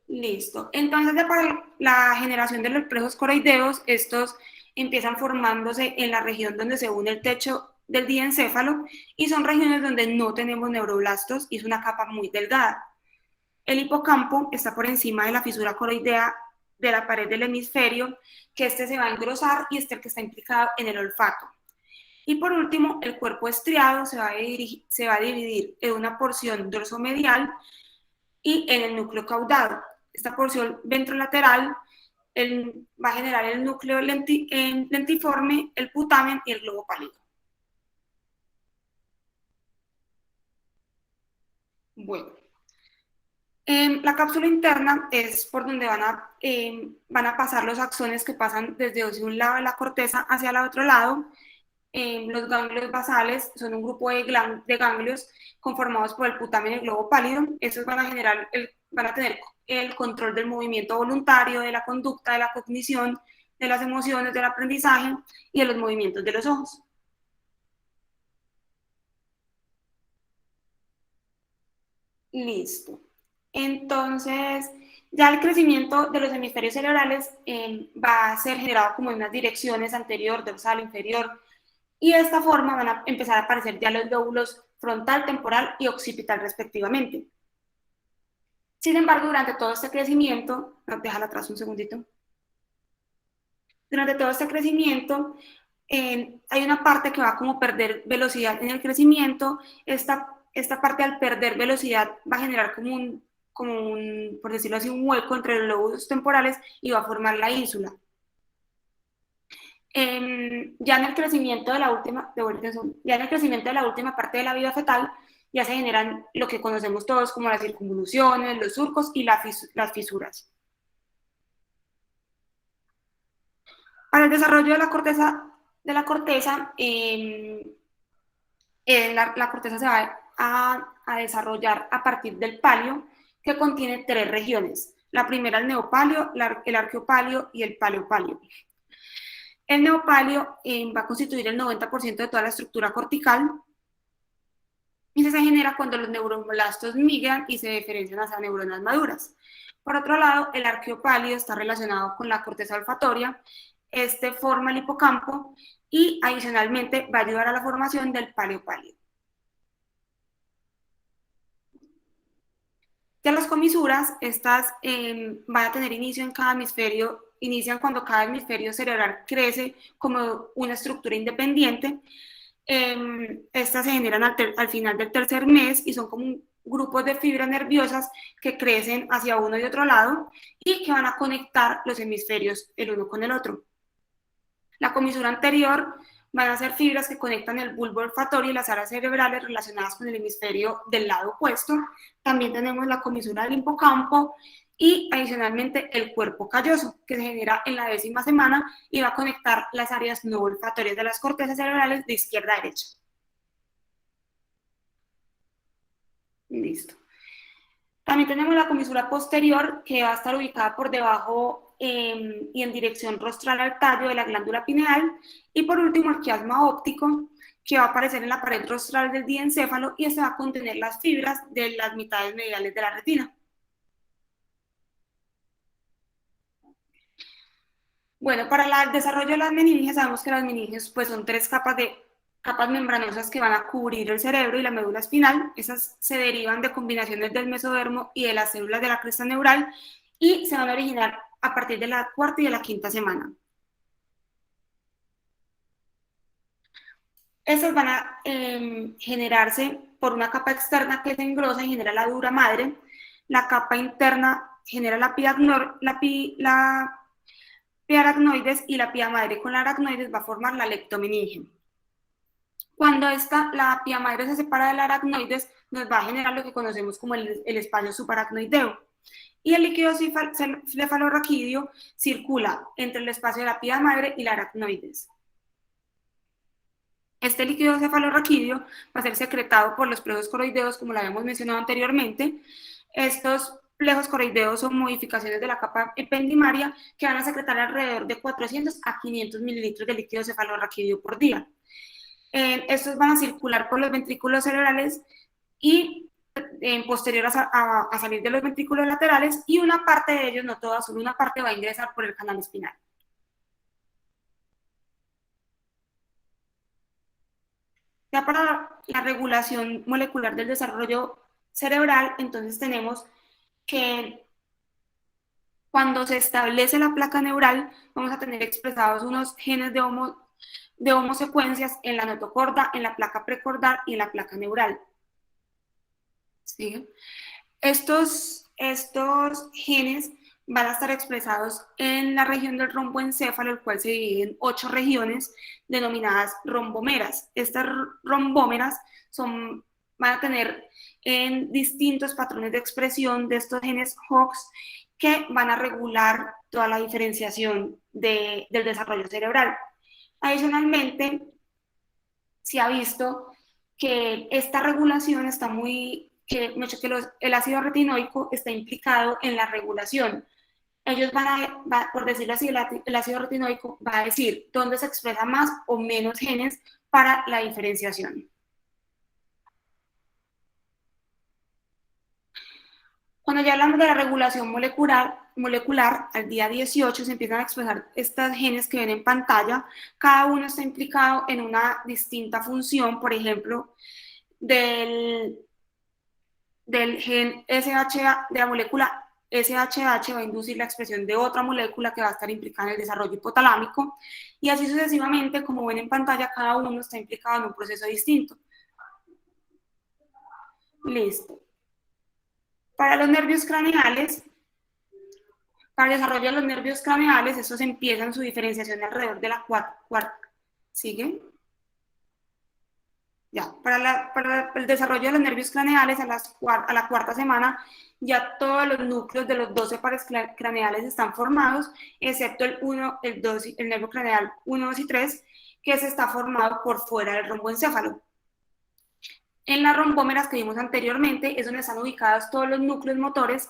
Listo. Entonces, para la generación de los plejos coroideos, estos empiezan formándose en la región donde se une el techo del diencéfalo y son regiones donde no tenemos neuroblastos y es una capa muy delgada. El hipocampo está por encima de la fisura coroidea de la pared del hemisferio, que este se va a engrosar y este es el que está implicado en el olfato. Y por último, el cuerpo estriado se va a dividir en una porción dorsomedial y en el núcleo caudado. Esta porción ventrolateral va a generar el núcleo lentiforme, el putamen y el globo pálido. Bueno, la cápsula interna es por donde van a pasar los axones que pasan desde un lado de la corteza hacia el otro lado. Los ganglios basales son un grupo de ganglios conformados por el putamen y el globo pálido. Estos van a tener el control del movimiento voluntario, de la conducta, de la cognición, de las emociones, del aprendizaje y de los movimientos de los ojos. Listo. Entonces, ya el crecimiento de los hemisferios cerebrales va a ser generado como en unas direcciones anterior, dorsal, inferior, y de esta forma van a empezar a aparecer ya los lóbulos frontal, temporal y occipital respectivamente. Sin embargo, durante todo este crecimiento, déjala atrás un segundito. Durante todo este crecimiento, hay una parte que va a como perder velocidad en el crecimiento. Esta parte al perder velocidad va a generar como un, por decirlo así, un hueco entre los lóbulos temporales y va a formar la ínsula. Ya en el crecimiento de la última parte de la vida fetal, ya se generan lo que conocemos todos como las circunvoluciones, los surcos y las fisuras. Para el desarrollo de la corteza, la corteza se va a desarrollar a partir del palio, que contiene 3 regiones. La primera, el neopalio, el arqueopalio y el paleopalio. El neopalio va a constituir el 90% de toda la estructura cortical y se genera cuando los neuroblastos migran y se diferencian hacia neuronas maduras. Por otro lado, el arqueopalio está relacionado con la corteza olfatoria. Este forma el hipocampo y adicionalmente va a ayudar a la formación del paleopalio. Ya las comisuras, estas van a tener inicio en cada hemisferio, inician cuando cada hemisferio cerebral crece como una estructura independiente. Estas se generan al final del tercer mes y son como grupos de fibras nerviosas que crecen hacia uno y otro lado y que van a conectar los hemisferios el uno con el otro. La comisura anterior van a ser fibras que conectan el bulbo olfatorio y las áreas cerebrales relacionadas con el hemisferio del lado opuesto. También tenemos la comisura del hipocampo y adicionalmente el cuerpo calloso, que se genera en la 10ª semana y va a conectar las áreas no olfatorias de las cortezas cerebrales de izquierda a derecha. Listo. También tenemos la comisura posterior, que va a estar ubicada por debajo y en dirección rostral al tallo de la glándula pineal. Y por último, el quiasma óptico, que va a aparecer en la pared rostral del diencéfalo y este va a contener las fibras de las mitades mediales de la retina. Bueno, para el desarrollo de las meninges, sabemos que las meninges pues, son 3 capas membranosas que van a cubrir el cerebro y la médula espinal. Esas se derivan de combinaciones del mesodermo y de las células de la cresta neural y se van a originar a partir de la 4ª y de la 5ª semana. Estas van a generarse por una capa externa que se engrosa y genera la dura madre. La capa interna genera la pia aracnoides y la pia madre con la aracnoides va a formar la leptomeninge. Cuando la pia madre se separa de la aracnoides, nos va a generar lo que conocemos como el espacio subaracnoideo. Y el líquido cefalorraquídeo circula entre el espacio de la pia madre y la aracnoides. Este líquido cefalorraquídeo va a ser secretado por los plejos coroideos, como lo habíamos mencionado anteriormente. Estos plejos coroideos son modificaciones de la capa ependimaria que van a secretar alrededor de 400 a 500 mililitros de líquido cefalorraquídeo por día. Estos van a circular por los ventrículos cerebrales y posterior a salir de los ventrículos laterales, y una parte de ellos, no todas, solo una parte va a ingresar por el canal espinal. Ya para la regulación molecular del desarrollo cerebral, entonces tenemos que cuando se establece la placa neural, vamos a tener expresados unos genes de homosecuencias en la notocorda, en la placa precordal y en la placa neural. ¿Sí? Estos genes van a estar expresados en la región del romboencéfalo, el cual se divide en 8 regiones denominadas rombómeras. Estas rombómeras van a tener en distintos patrones de expresión de estos genes HOX que van a regular toda la diferenciación del desarrollo cerebral. Adicionalmente, se ha visto que esta regulación está el ácido retinoico está implicado en la regulación. Ellos por decirlo así, el ácido retinoico va a decir dónde se expresa más o menos genes para la diferenciación. Cuando ya hablamos de la regulación molecular, al día 18 se empiezan a expresar estos genes que ven en pantalla. Cada uno está implicado en una distinta función, por ejemplo, del gen SHA, de la molécula SHH va a inducir la expresión de otra molécula que va a estar implicada en el desarrollo hipotalámico, y así sucesivamente, como ven en pantalla, cada uno está implicado en un proceso distinto. Listo. Para los nervios craneales, para el desarrollo de los nervios craneales, estos empiezan su diferenciación alrededor de la cuarta. ¿Sigue? Ya, para el desarrollo de los nervios craneales, a la cuarta semana, ya todos los núcleos de los 12 pares craneales están formados, excepto el nervio craneal 1, 2 y 3, que se está formado por fuera del romboencéfalo. En las rombómeras que vimos anteriormente es donde están ubicados todos los núcleos motores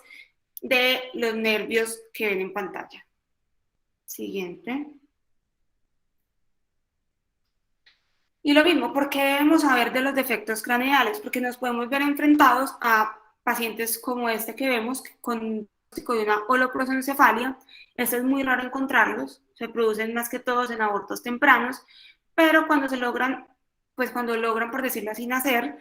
de los nervios que ven en pantalla. Siguiente. Y lo mismo, ¿por qué debemos saber de los defectos craneales? Porque nos podemos ver enfrentados a pacientes como este que vemos con diagnóstico de una holoprosencefalia. Este es muy raro encontrarlos, se producen más que todos en abortos tempranos, pero cuando logran, por decirlo así, nacer,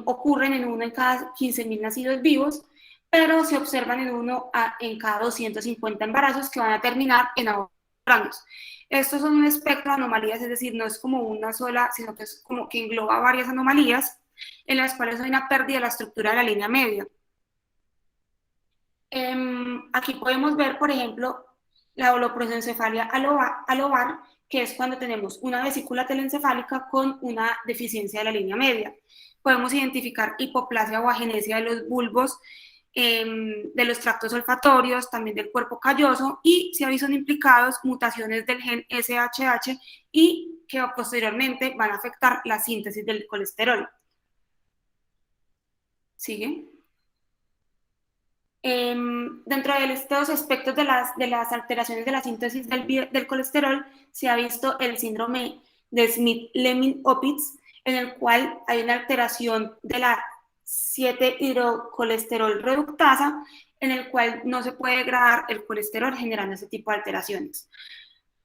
ocurren en uno en cada 15.000 nacidos vivos, pero se observan en uno en cada 250 embarazos que van a terminar en abortos tempranos. Estos son un espectro de anomalías, es decir, no es como una sola, sino que es como que engloba varias anomalías en las cuales hay una pérdida de la estructura de la línea media. Aquí podemos ver, por ejemplo, la holoprosencefalia alobar, que es cuando tenemos una vesícula telencefálica con una deficiencia de la línea media. Podemos identificar hipoplasia o agenesia de los bulbos, de los tractos olfatorios, también del cuerpo calloso, y se son implicados mutaciones del gen SHH y que posteriormente van a afectar la síntesis del colesterol. ¿Sigue? Dentro de estos aspectos de las alteraciones de la síntesis del colesterol, se ha visto el síndrome de Smith-Lemmi-Opitz, en el cual hay una alteración de la 7-hidrocolesterol reductasa, en el cual no se puede degradar el colesterol generando ese tipo de alteraciones.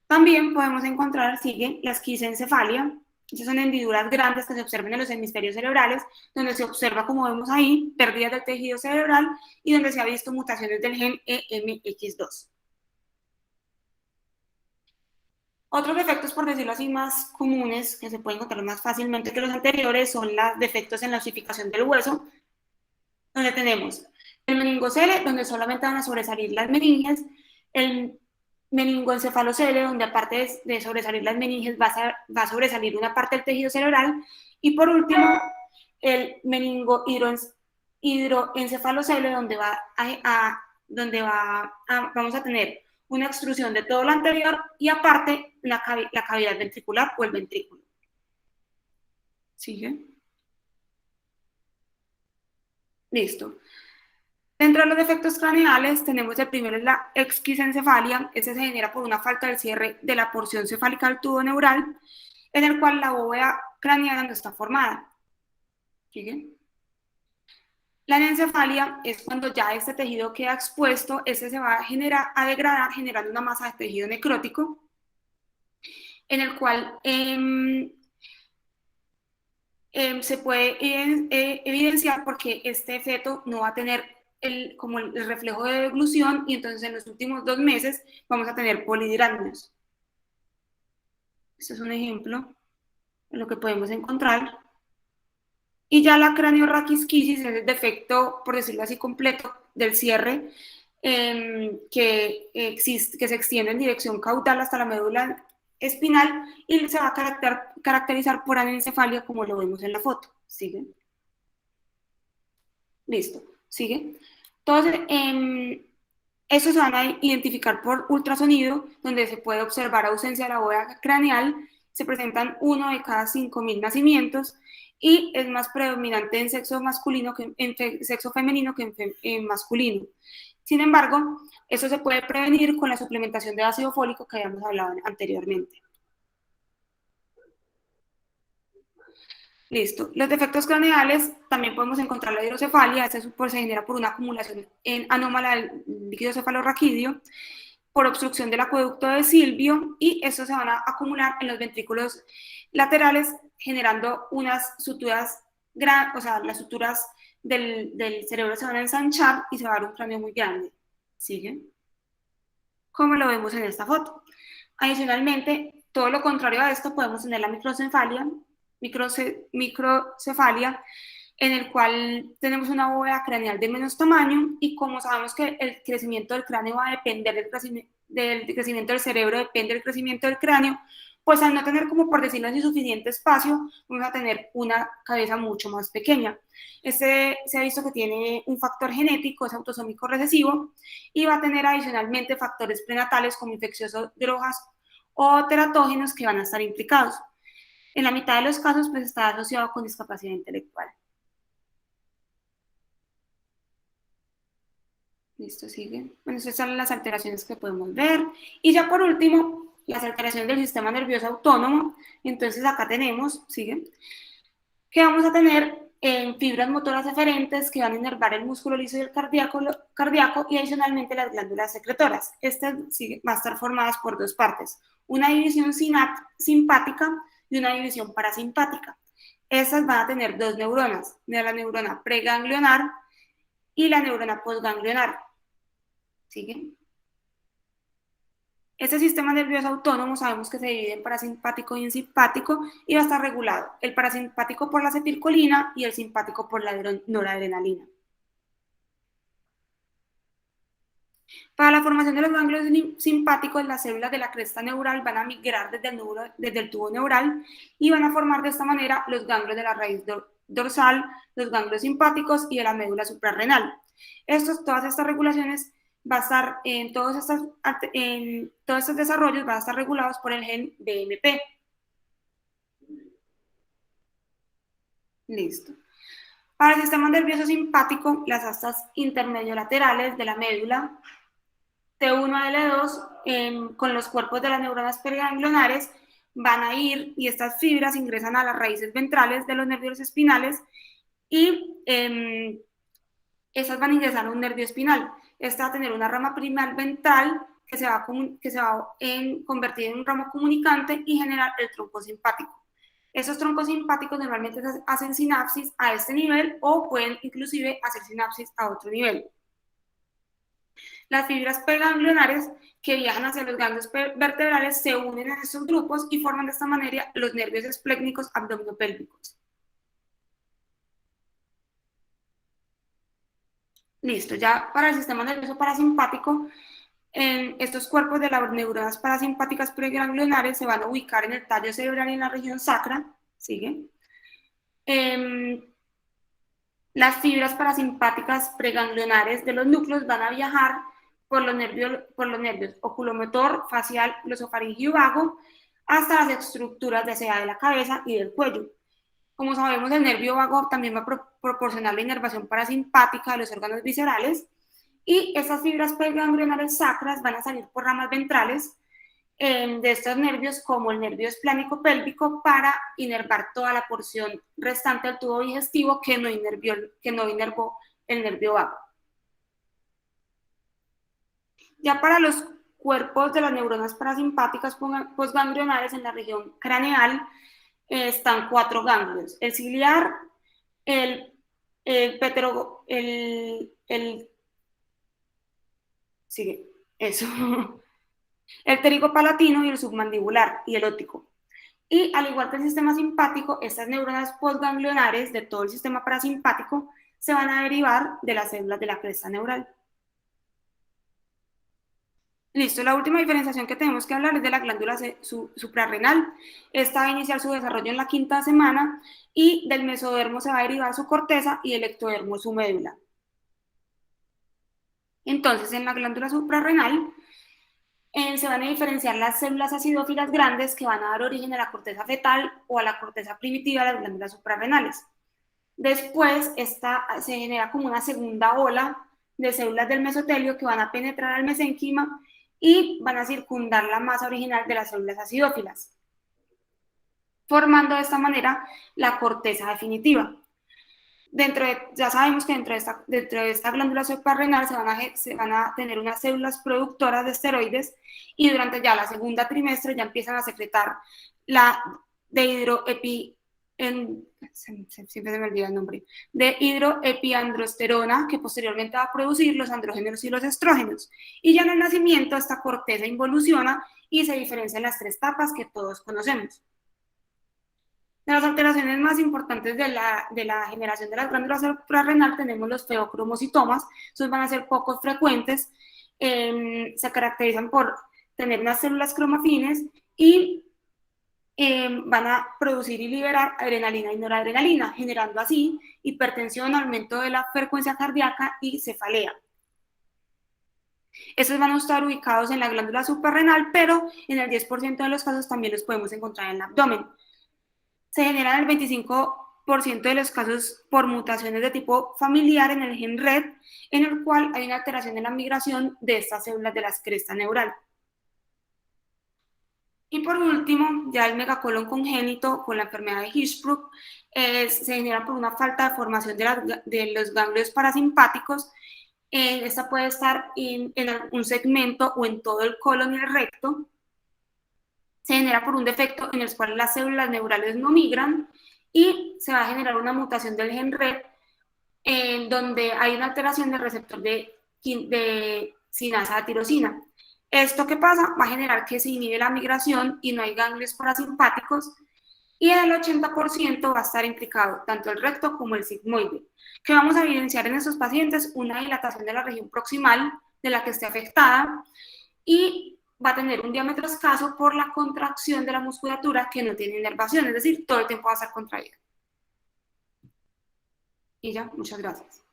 También podemos encontrar, la esquisencefalia. Esas son hendiduras grandes que se observan en los hemisferios cerebrales, donde se observa, como vemos ahí, pérdidas del tejido cerebral y donde se ha visto mutaciones del gen EMX2. Otros defectos, por decirlo así, más comunes, que se pueden encontrar más fácilmente que los anteriores, son los defectos en la osificación del hueso, donde tenemos el meningocele, donde solamente van a sobresalir las meninges, el meningoencefalocele, donde aparte de sobresalir las meninges va a sobresalir una parte del tejido cerebral, y por último, el meningohidroencefalocele, donde vamos a tener una extrusión de todo lo anterior y aparte la cavidad ventricular o el ventrículo. ¿Sigue? Listo. Dentro de los defectos craneales tenemos el primero, es la exquisencefalia. Este se genera por una falta del cierre de la porción cefálica del tubo neural, en el cual la bóveda craneana no está formada. ¿Sigue? La anencefalia es cuando ya este tejido queda expuesto, este se va a degradar generando una masa de tejido necrótico. en el cual se puede evidenciar porque este feto no va a tener como el reflejo de deglución, y entonces en los últimos 2 meses vamos a tener polidráminos. Este es un ejemplo de lo que podemos encontrar. Y ya la craneorraquisquisis es el defecto, por decirlo así, completo del cierre, que se extiende en dirección caudal hasta la médula espinal y se va a caracterizar por anencefalia, como lo vemos en la foto. ¿Sigue? Listo. ¿Sigue? Entonces, estos se van a identificar por ultrasonido, donde se puede observar ausencia de la bóveda craneal. Se presentan 1 de cada 5.000 nacimientos y es más predominante en sexo masculino que en sexo femenino que en masculino. Sin embargo, eso se puede prevenir con la suplementación de ácido fólico que habíamos hablado anteriormente. Listo. Los defectos craneales también podemos encontrar la hidrocefalia. Este se genera por una acumulación anómala del líquido cefalorraquídeo, por obstrucción del acueducto de Silvio, y estos se van a acumular en los ventrículos laterales, generando unas suturas, o sea, las suturas del cerebro se van a ensanchar y se va a dar un cráneo muy grande. ¿Sigue? Como lo vemos en esta foto. Adicionalmente, todo lo contrario a esto, podemos tener la microcefalia, en el cual tenemos una bóveda craneal de menos tamaño, y como sabemos que el crecimiento del cráneo va a depender del crecimiento del cerebro, depende del crecimiento del cráneo, pues al no tener, como por decirlo así, suficiente espacio, vamos a tener una cabeza mucho más pequeña. Se ha visto que tiene un factor genético, es autosómico recesivo, y va a tener adicionalmente factores prenatales como infecciosos, drogas o teratógenos que van a estar implicados. En la mitad de los casos, pues está asociado con discapacidad intelectual. Listo, sigue. Bueno, estas son las alteraciones que podemos ver. Y ya por último, las alteraciones del sistema nervioso autónomo. Entonces acá tenemos, sigue, que vamos a tener fibras motoras eferentes que van a inervar el músculo liso y el cardíaco, y adicionalmente las glándulas secretoras. Estas van a estar formadas por 2 partes, una división simpática y una división parasimpática. Estas van a tener 2 neuronas, la neurona preganglionar y la neurona postganglionar. ¿Sigue? Este sistema nervioso autónomo sabemos que se divide en parasimpático y en simpático, y va a estar regulado el parasimpático por la acetilcolina y el simpático por la noradrenalina. Para la formación de los ganglios simpáticos, las células de la cresta neural van a migrar desde el tubo neural y van a formar de esta manera los ganglios de la raíz dorsal, los ganglios simpáticos y de la médula suprarrenal. Todas estas regulaciones va a estar en todos estos desarrollos van a estar regulados por el gen BMP. Listo. Para el sistema nervioso simpático, las astas intermediolaterales de la médula T1 a L2 con los cuerpos de las neuronas preganglionares van a ir, y estas fibras ingresan a las raíces ventrales de los nervios espinales, y esas van a ingresar a un nervio espinal. Esta va a tener una rama primal ventral que se va a convertir en un ramo comunicante y generar el tronco simpático. Esos troncos simpáticos normalmente hacen sinapsis a este nivel, o pueden inclusive hacer sinapsis a otro nivel. Las fibras preganglionares que viajan hacia los ganglios vertebrales se unen a estos grupos y forman de esta manera los nervios esplécnicos abdominopélvicos. Listo, ya para el sistema nervioso parasimpático, estos cuerpos de las neuronas parasimpáticas preganglionares se van a ubicar en el tallo cerebral y en la región sacra. ¿Sigue? Las fibras parasimpáticas preganglionares de los núcleos van a viajar por los nervios oculomotor, facial, glosofaringio y vago, hasta las estructuras de seda de la cabeza y del cuello. Como sabemos, el nervio vago también va a proporcionar la inervación parasimpática de los órganos viscerales, y estas fibras preganglionares sacras van a salir por ramas ventrales de estos nervios, como el nervio esplánico pélvico, para inervar toda la porción restante del tubo digestivo que no inervó el nervio vago. Ya para los cuerpos de las neuronas parasimpáticas postganglionares en la región craneal están 4 ganglios: el ciliar, el sigue, eso, el pterigopalatino y el submandibular y el óptico. Y al igual que el sistema simpático, estas neuronas postganglionares de todo el sistema parasimpático se van a derivar de las células de la cresta neural. Listo, la última diferenciación que tenemos que hablar es de la glándula suprarrenal. Esta va a iniciar su desarrollo en la 5ª semana y del mesodermo se va a derivar su corteza y del ectodermo su médula. Entonces, en la glándula suprarrenal se van a diferenciar las células acidófilas grandes que van a dar origen a la corteza fetal o a la corteza primitiva de las glándulas suprarrenales. Después, se genera como una segunda ola de células del mesotelio que van a penetrar al mesénquima y van a circundar la masa original de las células acidófilas, formando de esta manera la corteza definitiva. Ya sabemos que dentro de esta glándula suprarrenal se van a tener unas células productoras de esteroides y durante ya la segunda trimestre ya empiezan a secretar la siempre se me olvida el nombre, de hidroepiandrosterona, que posteriormente va a producir los andrógenos y los estrógenos. Y ya en el nacimiento esta corteza involuciona y se diferencia en las 3 etapas que todos conocemos. De las alteraciones más importantes de la generación de las glándulas suprarrenal tenemos los feocromocitomas. Esos van a ser poco frecuentes, se caracterizan por tener unas células cromafines y van a producir y liberar adrenalina y noradrenalina, generando así hipertensión, aumento de la frecuencia cardíaca y cefalea. Estos van a estar ubicados en la glándula suprarrenal, pero en el 10% de los casos también los podemos encontrar en el abdomen. Se generan el 25% de los casos por mutaciones de tipo familiar en el gen RED, en el cual hay una alteración en la migración de estas células de la cresta neural. Y por último, ya el megacolon congénito con la enfermedad de Hirschsprung se genera por una falta de formación de los ganglios parasimpáticos. Esta puede estar en un segmento o en todo el colon y el recto. Se genera por un defecto en el cual las células neurales no migran y se va a generar una mutación del gen RED donde hay una alteración del receptor de sinasa de tirosina. ¿Esto qué pasa? Va a generar que se inhibe la migración y no hay ganglios parasimpáticos, y en el 80% va a estar implicado tanto el recto como el sigmoide, que vamos a evidenciar en estos pacientes una dilatación de la región proximal de la que esté afectada y va a tener un diámetro escaso por la contracción de la musculatura que no tiene inervación, es decir, todo el tiempo va a estar contraída. Y ya, muchas gracias.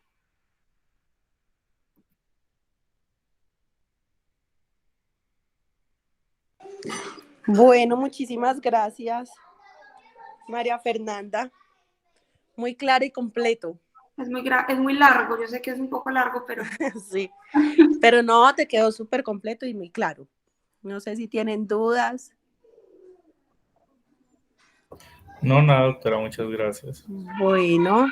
Bueno, muchísimas gracias, María Fernanda. Muy claro y completo. Es muy largo, yo sé que es un poco largo, pero... Sí, pero no, te quedó súper completo y muy claro. No sé si tienen dudas. No, nada, doctora, muchas gracias. Bueno,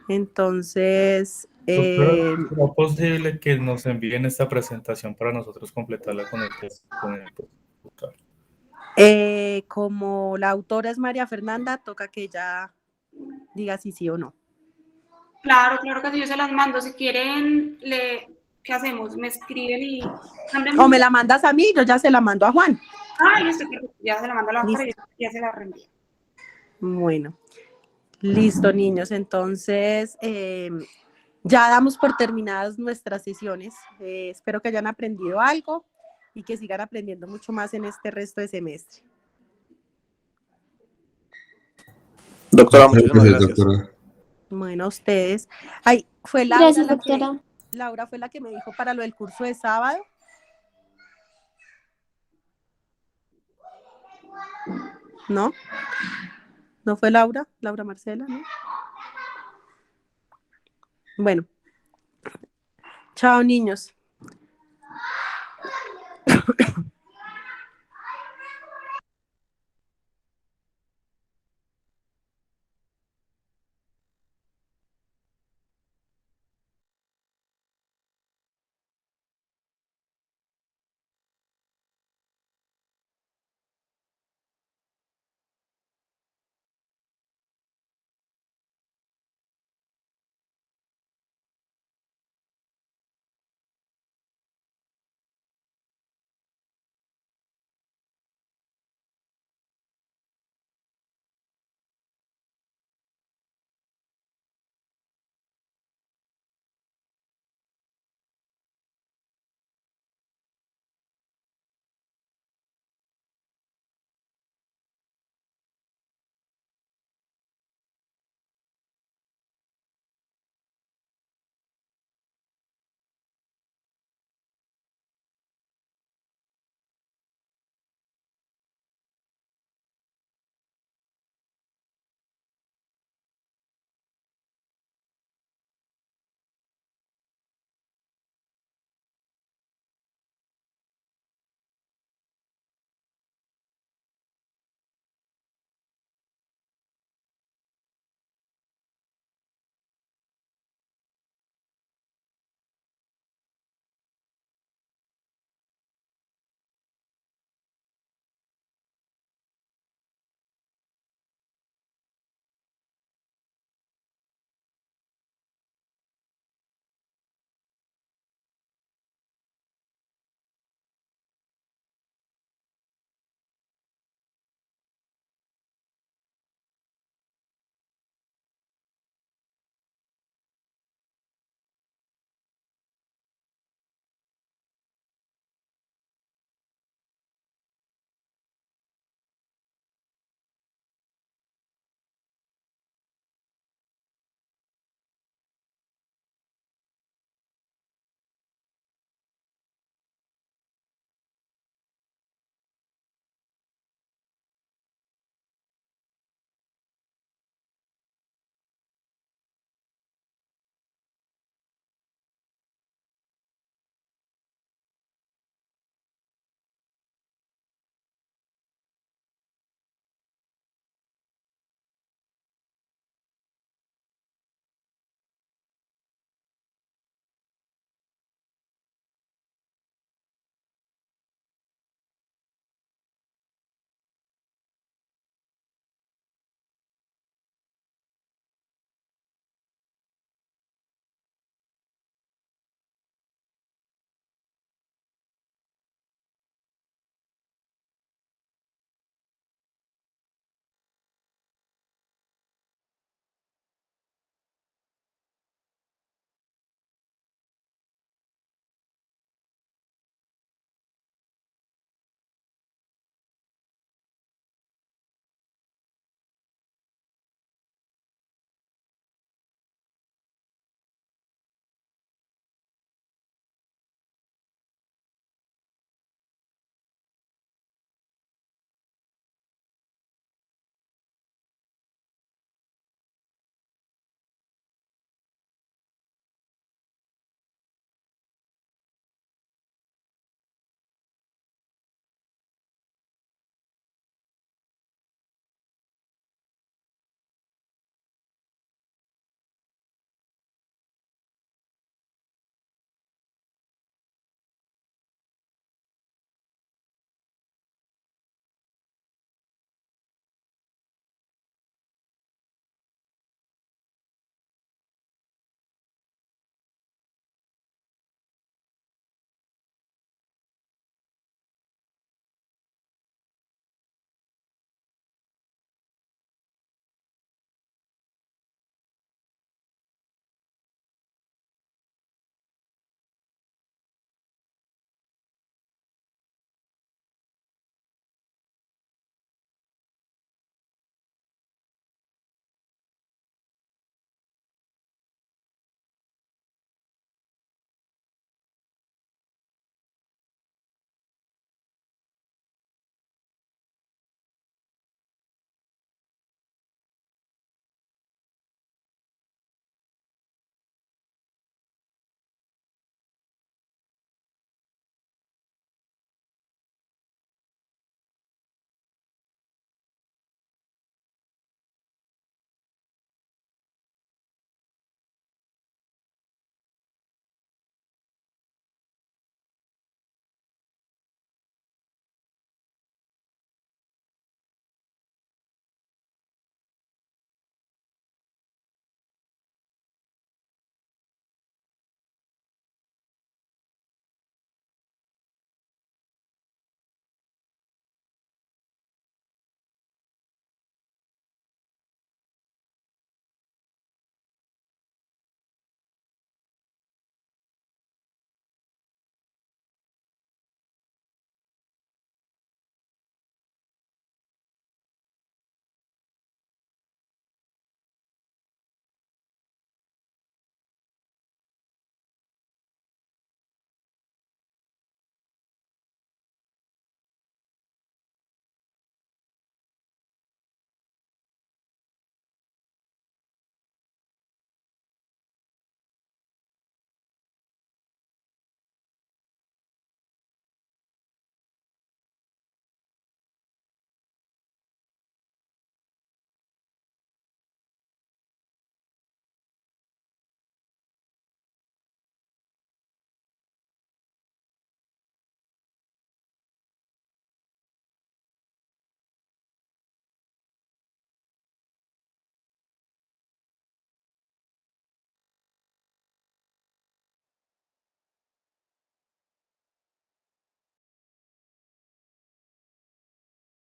entonces... Doctora, ¿será posible que nos envíen esta presentación para nosotros completarla con el texto? Como la autora es María Fernanda, toca que ella diga si sí o no. Claro, claro que sí, yo se las mando. Si quieren, ¿qué hacemos? Me escriben y... O me la mandas a mí, yo ya se la mando a Juan. Ah, listo, ya se la mando a la otra y ya se la reenvío. Bueno, listo, niños. Entonces, ya damos por terminadas nuestras sesiones. Espero que hayan aprendido algo y que sigan aprendiendo mucho más en este resto de semestre. Doctora, muchísimas gracias. Doctora. Bueno, ustedes. Ay, fue Laura. Gracias, doctora. Laura fue la que me dijo para lo del curso de sábado. ¿No? ¿No fue Laura? Laura Marcela, ¿no? Bueno. Chao, niños.